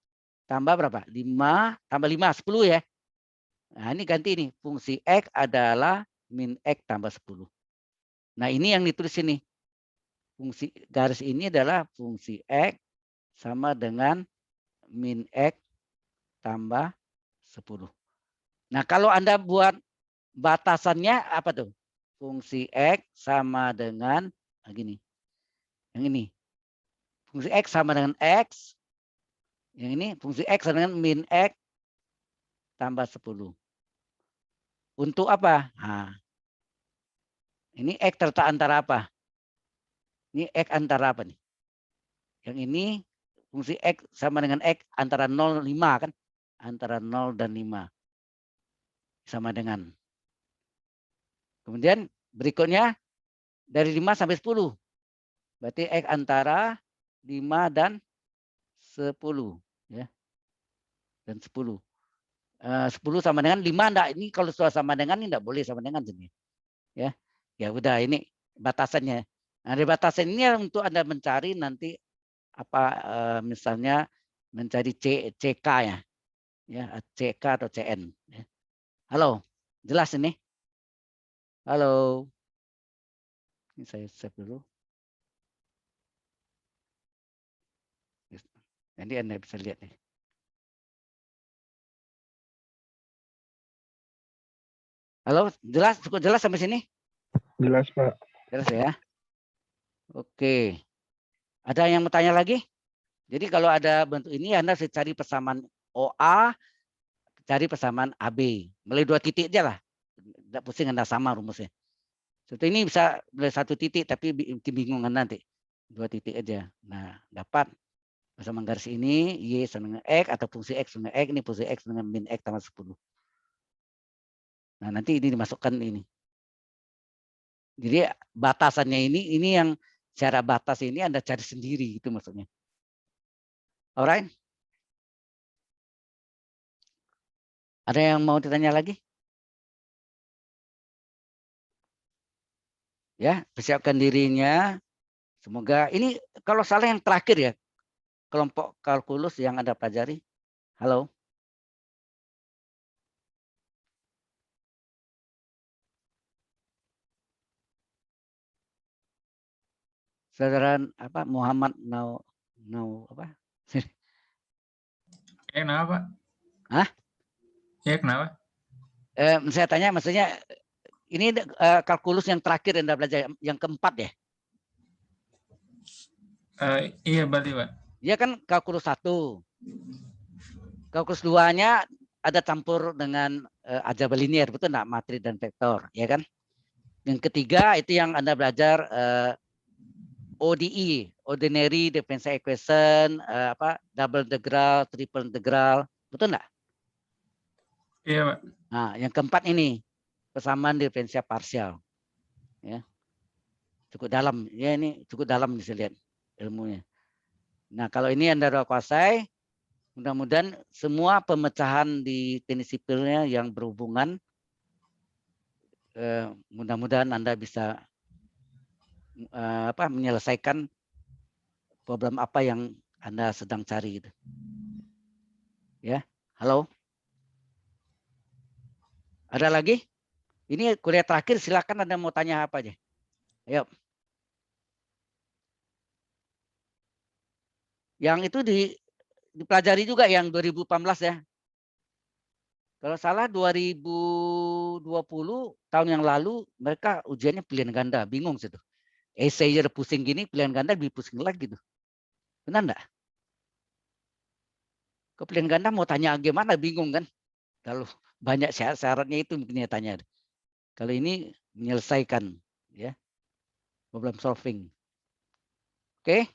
tambah berapa? 5 tambah 5, 10 ya. Nah ini ganti nih. Fungsi X adalah min X tambah 10. Nah ini yang ditulis sini. Fungsi garis ini adalah fungsi X sama dengan min X tambah 10. Nah kalau Anda buat batasannya apa tuh? Fungsi X sama dengan gini. Yang ini. Fungsi X sama dengan X. Yang ini fungsi X sama dengan min X tambah 10. Untuk apa? Nah, ini X terletak antara apa? Ini X antara apa nih? Yang ini fungsi X sama dengan X antara 0, 5 kan? Antara 0 dan 5. Sama dengan. Kemudian berikutnya dari 5 sampai 10. Berarti X antara 5 dan 10. Ya. Dan 10. 10 sama dengan 5 enggak. Ini kalau sudah sama dengan ini enggak boleh sama dengan sini. Ya. Ya udah ini batasannya. Nah, di batasan ini untuk Anda mencari nanti apa misalnya mencari CK ya. Ya, CK atau CN ya. Halo, jelas ini? Halo. Ini saya save dulu. Nanti Anda bisa lihat nih. Halo, jelas? Cukup jelas sampai sini? Jelas, Pak. Jelas ya? Oke. Ada yang mau tanya lagi? Jadi kalau ada bentuk ini Anda harus cari persamaan OA, cari persamaan AB. Mulai 2 titik aja lah. Tidak pusing Anda sama rumusnya. Seperti ini bisa mulai 1 titik tapi kebingungan nanti. 2 titik aja. Nah, dapat persamaan garis ini Y sama dengan X atau fungsi X dengan X. Ini fungsi X dengan min X tambah 10. Nah, nanti ini dimasukkan ini. Jadi batasannya ini yang cara batas ini Anda cari sendiri itu maksudnya. Alright? Ada yang mau ditanya lagi? Ya, persiapkan dirinya. Semoga ini kalau salah yang terakhir ya. Kelompok kalkulus yang Anda pelajari. Halo. Saudara apa Muhammad apa? Kenapa? Hah? Ya kenapa? Saya tanya maksudnya ini kalkulus yang terakhir yang Anda belajar yang keempat ya? Iya berarti Pak. Dia kan kalkulus 1. Kalkulus 2-nya ada campur dengan aljabar linier, betul enggak? Matris dan vektor, ya kan? Yang ketiga itu yang Anda belajar ODE, ordinary differential equation, double integral, triple integral, betul enggak? Iya Pak. Nah, yang keempat ini persamaan diferensial parsial. Ya. Cukup dalam, ya ini cukup dalam bisa lihat ilmunya. Nah, kalau ini Anda sudah kuasai, mudah-mudahan semua pemecahan di teknik sipilnya yang berhubungan, mudah-mudahan Anda bisa menyelesaikan problem apa yang Anda sedang cari. Gitu. Ya, halo. Ada lagi? Ini kuliah terakhir, silakan Anda mau tanya apa aja. Ayo. Yang itu dipelajari juga yang 2018 ya. Kalau salah 2020 tahun yang lalu mereka ujiannya pilihan ganda, bingung situ. essay udah pusing gini, pilihan ganda lebih pusing lagi tuh. Benar enggak? Ke pilihan ganda mau tanya gimana bingung kan? Kalau banyak syaratnya itu mungkin tanya. Kalau ini menyelesaikan ya. Problem solving. Oke?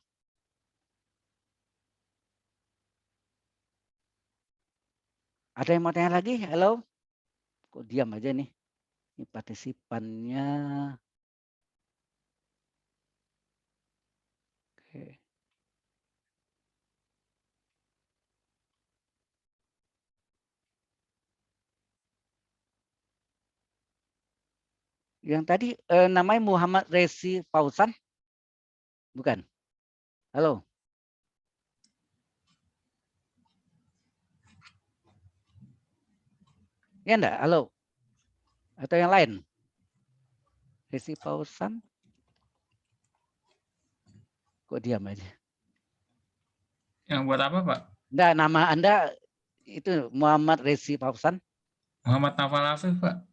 Ada yang mau tanya lagi? Halo? Kok diam aja nih? Ini partisipannya. Oke. Yang tadi namanya Muhammad Resi Fauzan? Bukan? Halo? Ya enggak? Halo? Atau yang lain? Resi Fauzan? Kok diam aja? Yang buat apa, Pak? Enggak, nama Anda itu Muhammad Resi Fauzan? Muhammad Nafal Afif, Pak.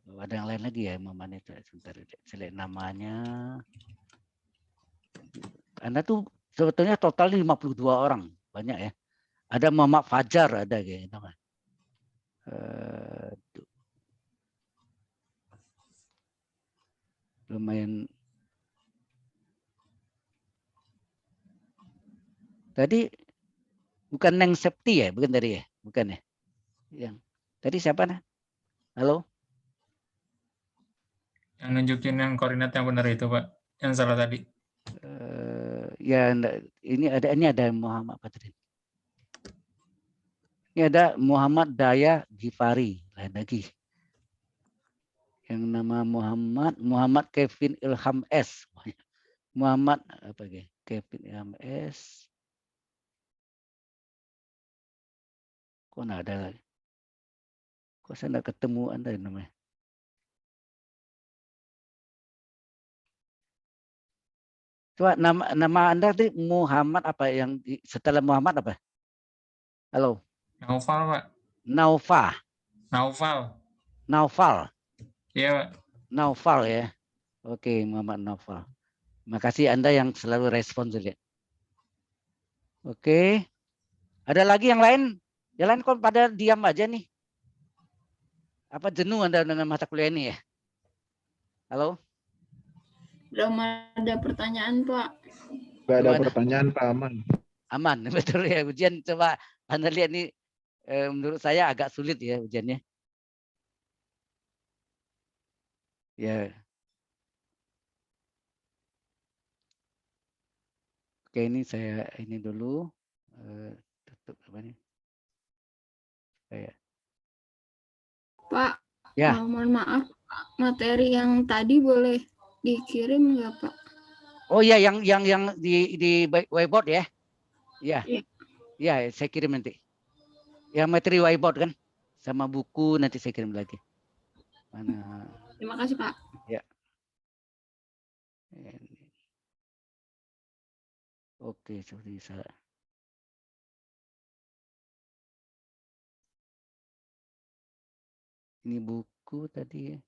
Oh, ada yang lain lagi ya Muhammad itu. Sebentar, saya lihat namanya. Anda tuh sebetulnya total 52 orang. Banyak ya. Ada Muhammad Fajar, ada kayak gitu. Lumayan. Tadi bukan Neng Septi ya, bukan tadi ya, bukan ya. Yang tadi siapa nah? Halo? Yang nunjukin yang koordinat yang benar itu, Pak. Yang salah tadi. Ya ini ada Muhammad apa tadi? Ini ada Muhammad Daya Gifari, lain lagi. Yang nama Muhammad Kevin Ilham S. Muhammad apa ya? Kevin Ilham S. Kok nggak ada lagi? Kok saya nggak ketemu Anda namanya? Coba nama Anda tadi Muhammad apa yang setelah Muhammad apa? Halo. Naufal, Pak. Naufa. Naufal. Naufal. Iya, Pak. Naufal ya. Oke, Muhammad Naufal. Makasih Anda yang selalu respon lihat. Oke. Ada lagi yang lain? Yang lain kok pada diam aja nih. Apa jenuh Anda dengan mata kuliah ini ya? Halo? Belum ada pertanyaan, Pak. Gak ada Belum ada. pertanyaan, Pak. Aman. Aman, betul ya. Ujian coba Anda lihat nih. Menurut saya agak sulit ya ujiannya. Ya. Oke, ini saya ini dulu. Tutup apa nih? Saya. Pak, Ya. mohon maaf, Pak. Materi yang tadi boleh dikirim nggak, Pak? Oh iya, yang di whiteboard ya? Ya. Iya. Ya, saya kirim nanti. Yang materi whiteboard kan? Sama buku nanti saya kirim lagi. Mana? Terima kasih, Pak. Ya. Oke, seperti saya. Ini buku tadi ya.